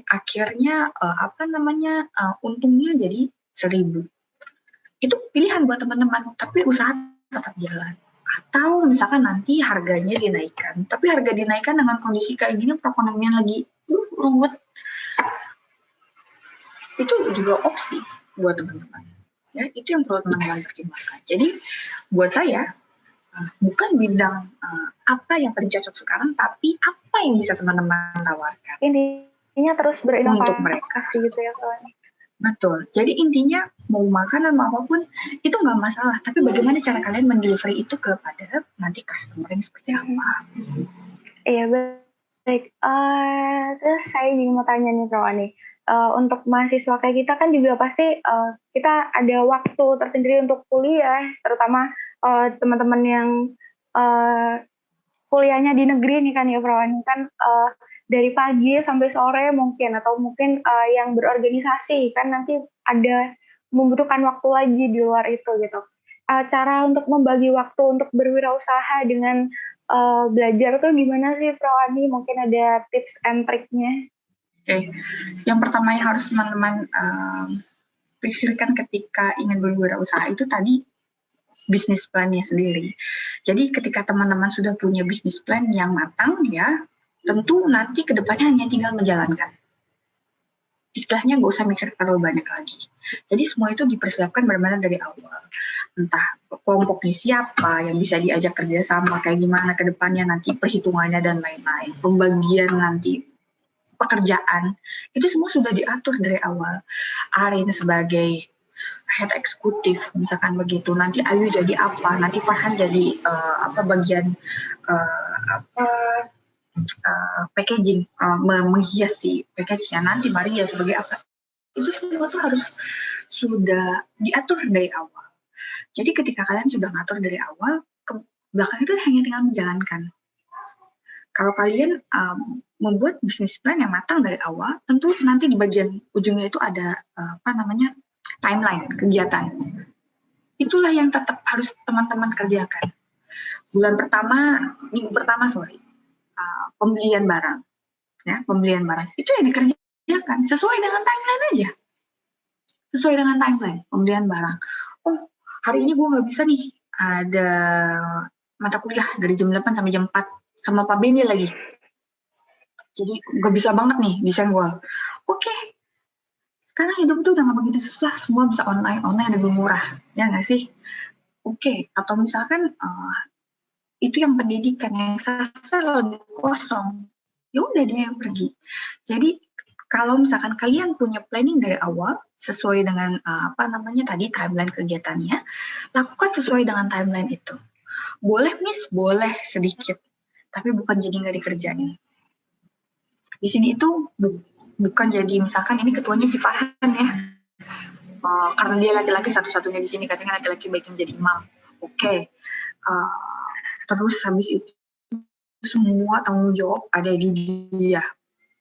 akhirnya untungnya jadi 1.000. Itu pilihan buat teman-teman, tapi usaha tetap jalan. Atau misalkan nanti harganya dinaikkan, tapi harga dinaikkan dengan kondisi kayak gini perekonomian lagi ruwet, itu juga opsi buat teman-teman. Ya, itu yang perlu teman-teman pertimbangkan. Jadi buat saya bukan bidang apa yang paling cocok sekarang, tapi apa yang bisa teman-teman tawarkan. Intinya terus berinovasi untuk mereka gitu ya kawan. Betul. Jadi intinya mau makanan mau apapun itu nggak masalah, tapi bagaimana cara kalian mendelivery itu kepada nanti customer yang seperti apa? Iya baik. Terus saya juga mau tanya nih kawan nih. Untuk mahasiswa kayak kita kan juga pasti kita ada waktu tersendiri untuk kuliah, terutama teman-teman yang kuliahnya di negeri nih kan ya Perawan, kan dari pagi sampai sore mungkin, atau mungkin yang berorganisasi kan nanti ada membutuhkan waktu lagi di luar itu gitu. Cara untuk membagi waktu untuk berwirausaha dengan belajar tuh gimana sih Prawani? Mungkin ada tips and triknya? Oke. Yang pertama yang harus teman-teman pikirkan ketika ingin berwirausaha itu tadi bisnis plan-nya sendiri. Jadi ketika teman-teman sudah punya bisnis plan yang matang ya, tentu nanti kedepannya hanya tinggal menjalankan. Istilahnya nggak usah mikir terlalu banyak lagi. Jadi semua itu dipersiapkan benar-benar dari awal. Entah kelompoknya siapa, yang bisa diajak kerjasama, kayak gimana ke depannya nanti perhitungannya dan lain-lain. Pembagian nanti pekerjaan, itu semua sudah diatur dari awal. Arin sebagai head eksekutif, misalkan begitu. Nanti Ayu jadi apa, nanti Farhan jadi bagian packaging, menghiasi package-nya, nanti Maria sebagai apa. Itu semua tuh harus sudah diatur dari awal. Jadi ketika kalian sudah ngatur dari awal, ke belakang itu hanya tinggal menjalankan. Kalau kalian membuat bisnis plan yang matang dari awal, tentu nanti di bagian ujungnya itu ada timeline kegiatan. Itulah yang tetap harus teman-teman kerjakan. Minggu pertama pembelian barang, ya pembelian barang itu yang dikerjakan sesuai dengan timeline aja, sesuai dengan timeline pembelian barang. Oh hari ini gue nggak bisa nih, ada mata kuliah dari jam 8 sampai jam 4 sama Pak Benny lagi, jadi nggak bisa banget nih desain gue. Oke. Sekarang hidup tuh udah nggak begitu susah, semua bisa online lebih murah, ya nggak sih? Oke. Atau misalkan itu yang pendidikan, yang sastra kalau kosong, ya udah dia yang pergi. Jadi kalau misalkan kalian punya planning dari awal sesuai dengan tadi timeline kegiatannya, lakukan sesuai dengan timeline itu. Boleh miss, boleh sedikit, tapi bukan jadi nggak dikerjain. Di sini itu bukan jadi misalkan ini ketuanya si Farhan ya, karena dia laki-laki satu-satunya di sini, katanya laki-laki baik yang jadi imam. Oke. Terus habis itu semua tanggung jawab ada di dia.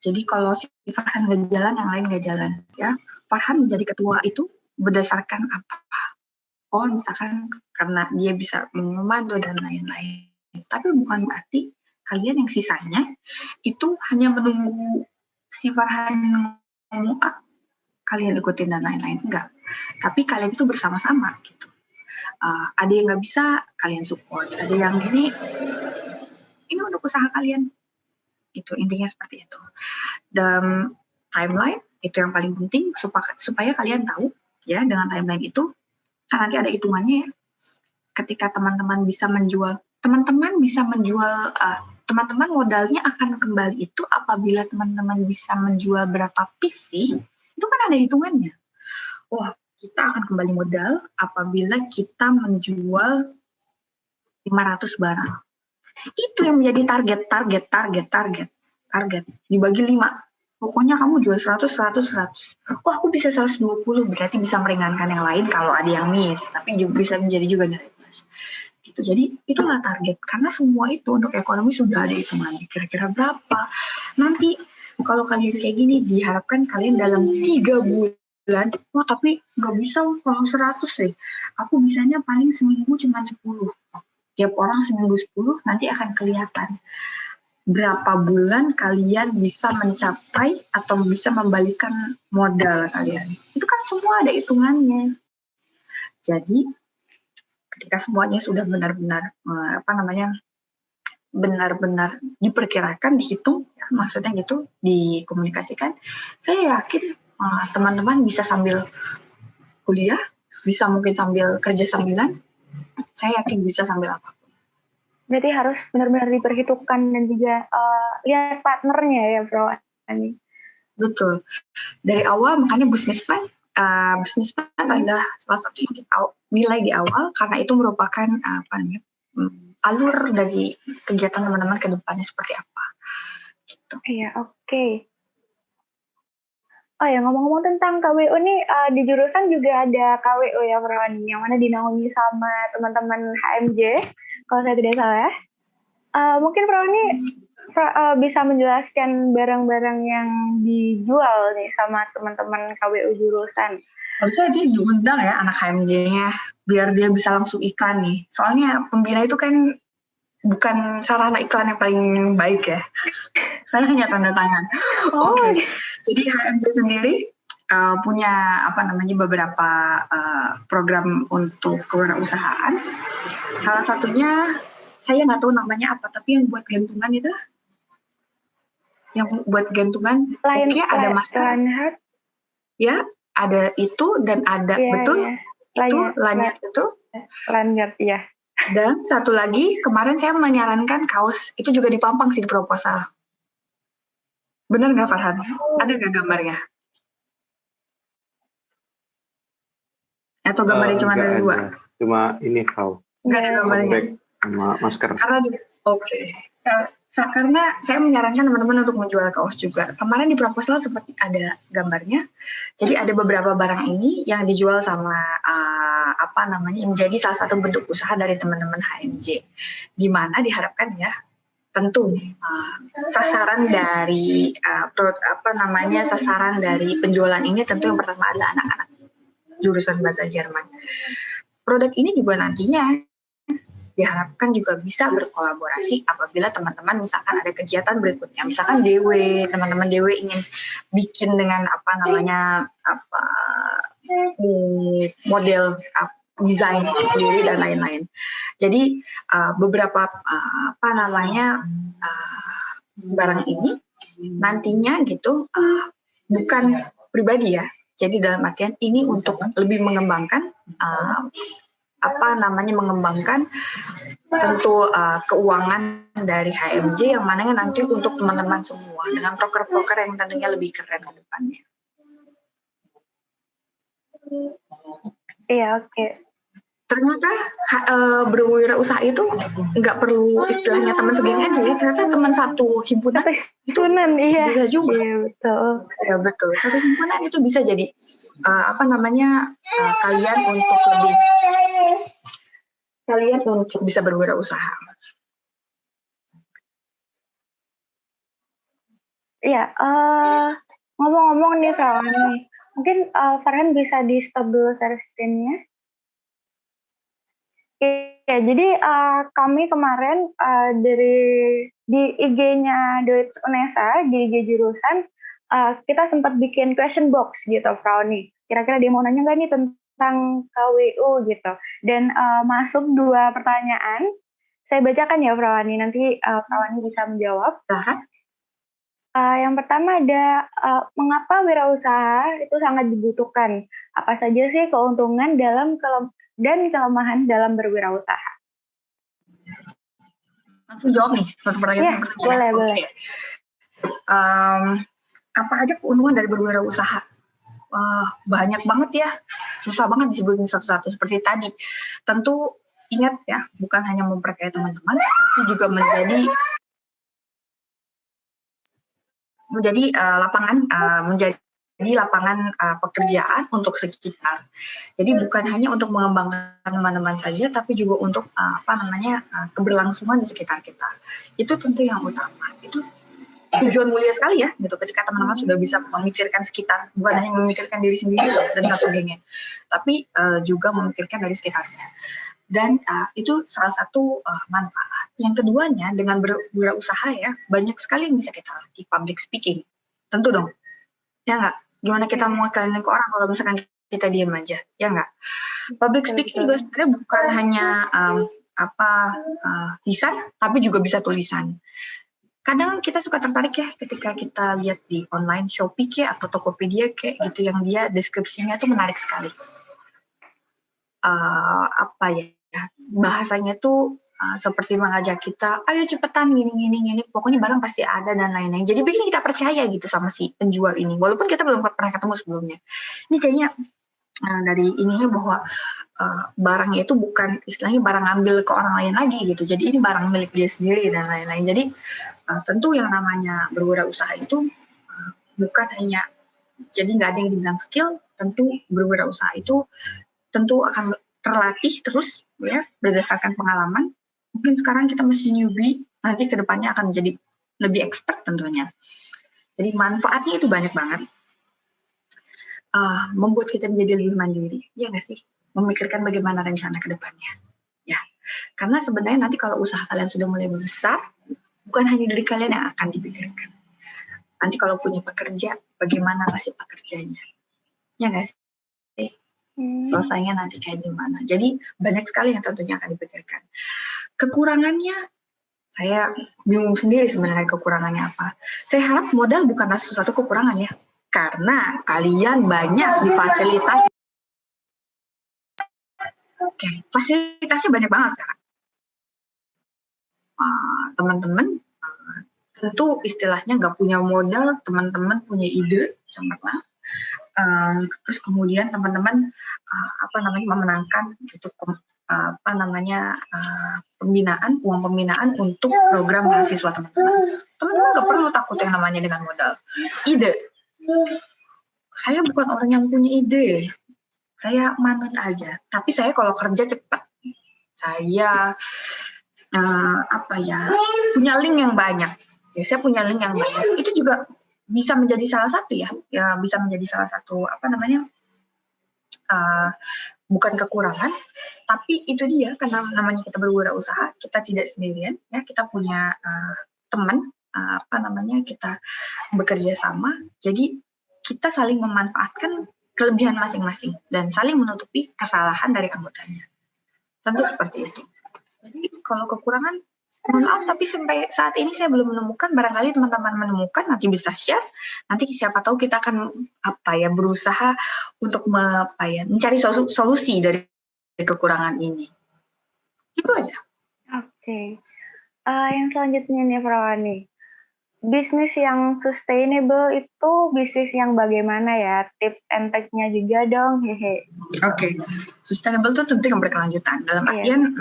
Jadi kalau si Farhan nggak jalan, yang lain nggak jalan. Ya, Farhan menjadi ketua itu berdasarkan apa? Oh, misalkan karena dia bisa memandu dan lain-lain. Tapi bukan berarti kalian yang sisanya itu hanya menunggu si Farhan ngomong kalian ikutin dan lain-lain. Enggak. Tapi kalian itu bersama-sama gitu. Ada yang nggak bisa, kalian support. Ada yang ini untuk usaha kalian. Itu intinya seperti itu. Dan timeline itu yang paling penting supaya kalian tahu ya, dengan timeline itu kan nanti ada hitungannya ya. Ketika teman-teman teman-teman modalnya akan kembali itu apabila teman-teman bisa menjual berapa piece sih, itu kan ada hitungannya. Wah, kita akan kembali modal apabila kita menjual 500 barang. Itu yang menjadi target. Dibagi 5. Pokoknya kamu jual 100. Oh, aku bisa 120, berarti bisa meringankan yang lain kalau ada yang miss. Tapi juga bisa menjadi juga dari plus. Gitu. Jadi itulah target, karena semua itu untuk ekonomi sudah ada hitungannya. Kira-kira berapa? Nanti kalau kalian kayak gini, diharapkan kalian dalam 3 bulan, wah tapi nggak bisa kalau 100 deh. Aku bisanya paling seminggu cuma 10. Tiap orang seminggu 10, nanti akan kelihatan berapa bulan kalian bisa mencapai atau bisa membalikan modal kalian. Itu kan semua ada hitungannya. Jadi ketika semuanya sudah benar-benar benar-benar diperkirakan, dihitung, ya, maksudnya gitu, dikomunikasikan, saya yakin teman-teman bisa sambil kuliah, bisa mungkin sambil kerja sambilan, saya yakin bisa sambil apa. Berarti harus benar-benar diperhitungkan dan juga lihat partnernya ya, Bro Ani. Betul. Dari awal makanya bisnis plan adalah salah satu yang kita nilai di awal, karena itu merupakan alur dari kegiatan teman-teman ke depannya seperti apa. Gitu. Iya, oke. Oh ya, ngomong-ngomong tentang KWU nih, di jurusan juga ada KWU ya, Bro Ani, yang mana dinaungi sama teman-teman HMJ, kalau saya tidak salah. Mungkin Bro Ani bisa menjelaskan barang-barang yang dijual nih sama teman-teman KWU jurusan. Harusnya dia diundang ya anak HMJ-nya, biar dia bisa langsung iklan nih. Soalnya pembina itu kan bukan sarana iklan yang paling baik ya. Saya hanya tanda tangan. Oke. Jadi HMJ sendiri punya beberapa program untuk kewirausahaan. Salah satunya saya nggak tahu namanya apa, tapi yang buat gantungan itu, ada masker. Ya, ada itu dan ada lanyard itu. Lanyard ya. Dan satu lagi kemarin saya menyarankan kaos, itu juga dipampang sih di proposal. Benar nggak Farhan? Ada nggak gambarnya? Atau gambarnya cuma ada 2? Cuma ini kau. Nggak ada gambarnya. Sama masker. Oke. Karena saya menyarankan teman-teman untuk menjual kaos juga. Kemarin di proposal seperti ada gambarnya. Jadi ada beberapa barang ini yang dijual sama menjadi salah satu bentuk usaha dari teman-teman HMJ. Di mana diharapkan ya, tentu sasaran dari sasaran dari penjualan ini tentu yang pertama adalah anak-anak jurusan bahasa Jerman. Produk ini juga nantinya diharapkan juga bisa berkolaborasi apabila teman-teman misalkan ada kegiatan berikutnya, misalkan teman-teman DW ingin bikin dengan model desain sendiri dan lain-lain. Jadi beberapa barang ini nantinya gitu bukan pribadi ya. Jadi dalam artian ini untuk lebih mengembangkan mengembangkan tentu keuangan dari HMJ yang mana nanti untuk teman-teman semua dengan broker-broker yang tentunya lebih keren ke depannya. Iya, oke. Ternyata berwirausaha itu nggak perlu istilahnya teman segeng aja ya, ternyata teman satu himpunan itu iya. Bisa juga. Iya, betul. Ya betul. Satu himpunan itu bisa jadi kalian untuk bisa berwirausaha. Iya, ngomong-ngomong nih kawan, mungkin Farhan bisa di stop dulu share screen-nya. Ya, jadi kami kemarin di IG-nya Deutsche Unesa, di IG jurusan, kita sempat bikin question box gitu, Frauny. Kira-kira dia mau nanya nggak nih tentang KWU gitu. Dan masuk 2 pertanyaan. Saya bacakan ya, Frauny. Nanti Frauny bisa menjawab. Yang pertama ada, mengapa wirausaha itu sangat dibutuhkan? Apa saja sih keuntungan dan kelemahan dalam berwirausaha? Langsung jawab nih, satu pertanyaan. Ya, boleh. Apa aja keuntungan dari berwirausaha? Banyak banget ya, susah banget disebutin satu-satu seperti tadi. Tentu ingat ya, bukan hanya memperkaya teman-teman, tapi juga menjadi lapangan, menjadi lapangan pekerjaan untuk sekitar. Jadi bukan hanya untuk mengembangkan teman-teman saja, tapi juga untuk keberlangsungan di sekitar kita. Itu tentu yang utama. Itu tujuan mulia sekali ya, gitu. Ketika teman-teman sudah bisa memikirkan sekitar, bukan hanya memikirkan diri sendiri dan satu gengnya, tapi juga memikirkan dari sekitarnya. Dan itu salah satu manfaat. Yang keduanya, dengan berwirausaha ya, banyak sekali yang bisa kita latih. Public speaking, tentu dong, ya nggak? Gimana kita mau ngekaliin ke orang kalau misalkan kita diam aja, ya nggak? Public speaking juga sebenarnya bukan hanya lisan, tapi juga bisa tulisan. Kadang kita suka tertarik ya ketika kita lihat di online Shopee kayak atau Tokopedia kayak gitu, yang dia deskripsinya tuh menarik sekali. Bahasanya tuh seperti mengajak kita, ayo cepetan gini, pokoknya barang pasti ada dan lain-lain. Jadi bikin kita percaya gitu sama si penjual ini, walaupun kita belum pernah ketemu sebelumnya. Ini kayaknya dari ininya bahwa barangnya itu bukan istilahnya barang ngambil ke orang lain lagi gitu. Jadi ini barang milik dia sendiri dan lain-lain. Jadi tentu yang namanya berwirausaha itu bukan hanya, jadi nggak ada yang dibilang skill, tentu berwirausaha itu tentu akan terlatih terus ya berdasarkan pengalaman. Mungkin sekarang kita masih newbie, nanti kedepannya akan menjadi lebih expert tentunya. Jadi manfaatnya itu banyak banget. Membuat kita menjadi lebih mandiri, ya nggak sih? Memikirkan bagaimana rencana kedepannya. Ya, karena sebenarnya nanti kalau usaha kalian sudah mulai besar, bukan hanya dari kalian yang akan dipikirkan. Nanti kalau punya pekerja, bagaimana nasib pekerjanya? Ya nggak sih? Selesainya nanti kayak gimana. Jadi banyak sekali yang tentunya akan dipikirkan. Kekurangannya, saya bingung sendiri sebenarnya kekurangannya apa. Saya harap modal bukanlah sesuatu kekurangan ya. Karena kalian banyak difasilitasi. Fasilitasnya banyak banget sekarang. Teman-teman tentu istilahnya nggak punya modal, teman-teman punya ide, sama terus kemudian teman-teman memenangkan untuk uang pembinaan untuk program mahasiswa teman-teman. Teman-teman nggak perlu takut yang namanya dengan modal. Ide, saya bukan orang yang punya ide, saya manut aja. Tapi saya kalau kerja cepat, saya punya link yang banyak. Ya, saya punya link yang banyak. Itu juga bisa menjadi salah satu bisa menjadi salah satu bukan kekurangan, tapi itu dia karena namanya kita berwirausaha, kita tidak sendirian, ya kita punya teman, kita bekerja sama, jadi kita saling memanfaatkan kelebihan masing-masing dan saling menutupi kesalahan dari anggotanya. Tentu seperti itu. Jadi kalau kekurangan, mohon maaf, tapi sampai saat ini saya belum menemukan. Barangkali teman-teman menemukan, nanti bisa share. Nanti siapa tahu kita akan berusaha untuk mencari solusi dari kekurangan ini. Itu aja. Oke. Yang selanjutnya nih, Prawani. Bisnis yang sustainable itu bisnis yang bagaimana ya? Tips and trick-nya juga dong. Hehe. Oke. Sustainable itu tentu yang berkelanjutan. Dalam artian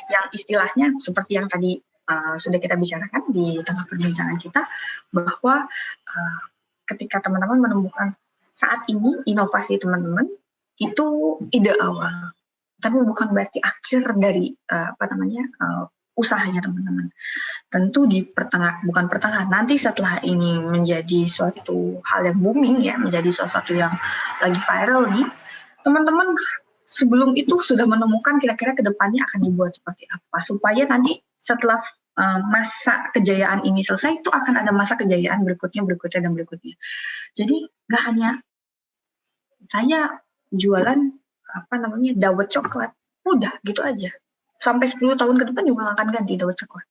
yang istilahnya seperti yang tadi sudah kita bicarakan di tengah perbincangan kita, bahwa ketika teman-teman menemukan saat ini inovasi teman-teman itu ide awal, tapi bukan berarti akhir dari usahanya teman-teman. Tentu di bukan pertengahan, nanti setelah ini menjadi suatu hal yang booming ya, menjadi sesuatu yang lagi viral nih, teman-teman sebelum itu sudah menemukan kira-kira kedepannya akan dibuat seperti apa, supaya nanti setelah masa kejayaan ini selesai, itu akan ada masa kejayaan berikutnya. Jadi nggak hanya saya jualan dawet coklat, udah gitu aja. Sampai 10 tahun ke depan juga akan ganti dawet coklat.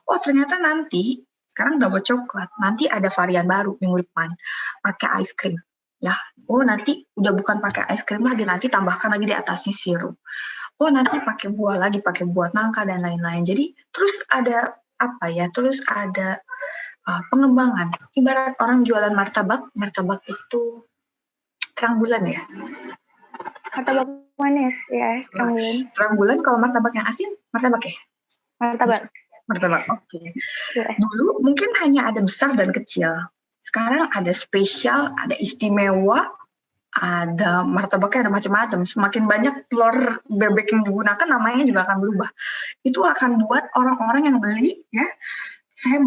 Oh ternyata nanti, sekarang dawet coklat, nanti ada varian baru minggu depan, pakai ice cream. Ya, oh nanti udah bukan pakai es krim lagi, nanti tambahkan lagi di atasnya sirup. Oh nanti pakai buah lagi, pakai buah nangka dan lain-lain. Jadi terus ada pengembangan. Ibarat orang jualan martabak itu terang bulan ya. Martabak manis ya, terang bulan. Terang bulan, kalau martabak yang asin, martabak ya? Martabak. Martabak, oke. Boleh. Dulu mungkin hanya ada besar dan kecil. Sekarang ada spesial, ada istimewa, ada martabaknya, ada macam-macam. Semakin banyak telur bebek yang digunakan, namanya juga akan berubah. Itu akan buat orang-orang yang beli, ya, saya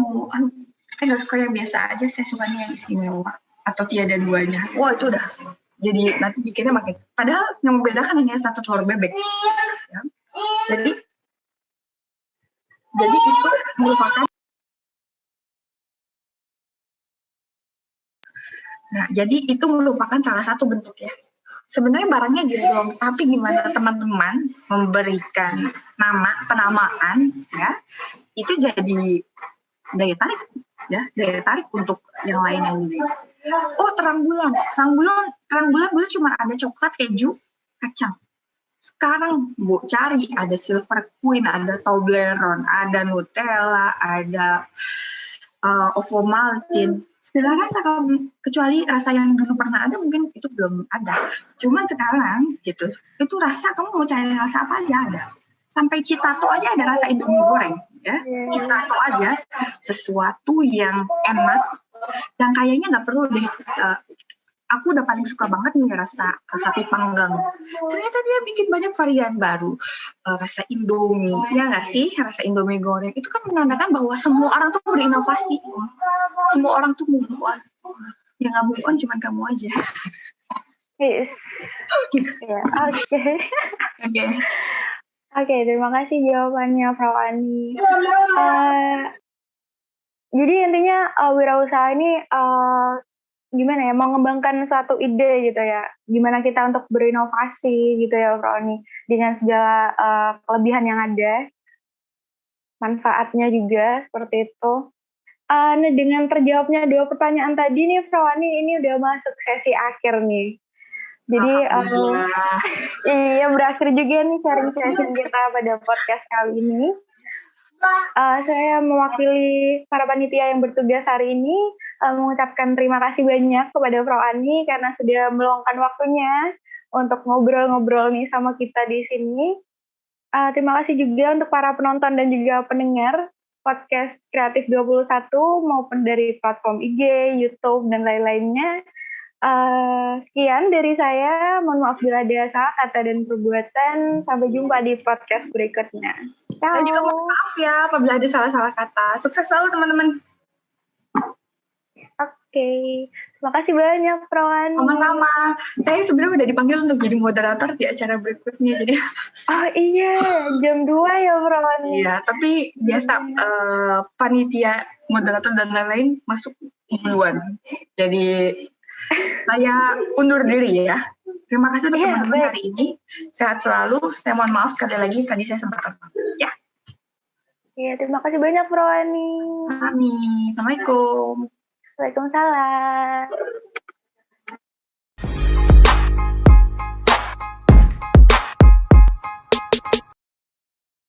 nggak suka yang biasa aja, saya sukanya yang istimewa atau tiada duanya. Wah, itu udah jadi nanti bikinnya makin. Padahal yang membedakan hanya satu telur bebek. Ya. Jadi itu merupakan. Nah, jadi itu merupakan salah satu bentuk ya. Sebenarnya barangnya gitu doang, tapi gimana teman-teman memberikan penamaan ya, itu jadi daya tarik untuk yang lainnya juga. Oh, terang bulan dulu cuma ada coklat, keju, kacang. Sekarang Bu cari ada Silver Queen, ada Toblerone, ada Nutella, ada Ovomaltine. Segala rasa, kecuali rasa yang dulu pernah ada mungkin itu belum ada. Cuman sekarang gitu, itu rasa kamu mau cari rasa apa aja ada. Sampai Citato aja ada rasa Indomie goreng, ya. Citato aja sesuatu yang enak, yang kayaknya nggak perlu deh. Aku udah paling suka banget nih rasa sapi panggang. Ternyata dia bikin banyak varian baru. Rasa Indomie, ya nggak sih? Rasa Indomie goreng. Itu kan menandakan bahwa semua orang tuh berinovasi. Semua orang tuh move on. Yang nggak move on cuma kamu aja. Yes. Ya, oke. Oke, terima kasih jawabannya, Frau Ani. Jadi intinya wirausaha ini gimana ya, mengembangkan suatu ide gitu ya, gimana kita untuk berinovasi gitu ya Frau Ani, dengan segala kelebihan yang ada, manfaatnya juga seperti itu. Nah, dengan terjawabnya 2 pertanyaan tadi nih Frau Ani, ini udah masuk sesi akhir nih. Jadi iya, berakhir juga nih sharing session kita pada podcast kali ini. Saya mewakili para panitia yang bertugas hari ini mengucapkan terima kasih banyak kepada Frau Ani karena sudah meluangkan waktunya untuk ngobrol-ngobrol nih sama kita di sini. Terima kasih juga untuk para penonton dan juga pendengar podcast Kreatif 21 maupun dari platform IG, YouTube, dan lain-lainnya. Sekian dari saya, mohon maaf bila ada salah kata dan perbuatan. Sampai jumpa di podcast berikutnya. Ciao. Dan juga mohon maaf ya apabila ada salah-salah kata. Sukses selalu teman-teman. Oke. Terima kasih banyak, Frau Ani. Sama-sama. Saya sebenarnya udah dipanggil untuk jadi moderator di acara berikutnya. Jadi. Oh iya, jam 2 ya, Frau Ani. Iya, tapi biasa panitia, moderator dan lain-lain masuk duluan. Jadi saya undur diri ya. Terima kasih untuk teman-teman hari ini. Sehat selalu. Saya mohon maaf sekali lagi tadi saya sempat terlambat. Ya. Iya, terima kasih banyak, Frau Ani. Amin. Assalamualaikum. Waalaikumsalam.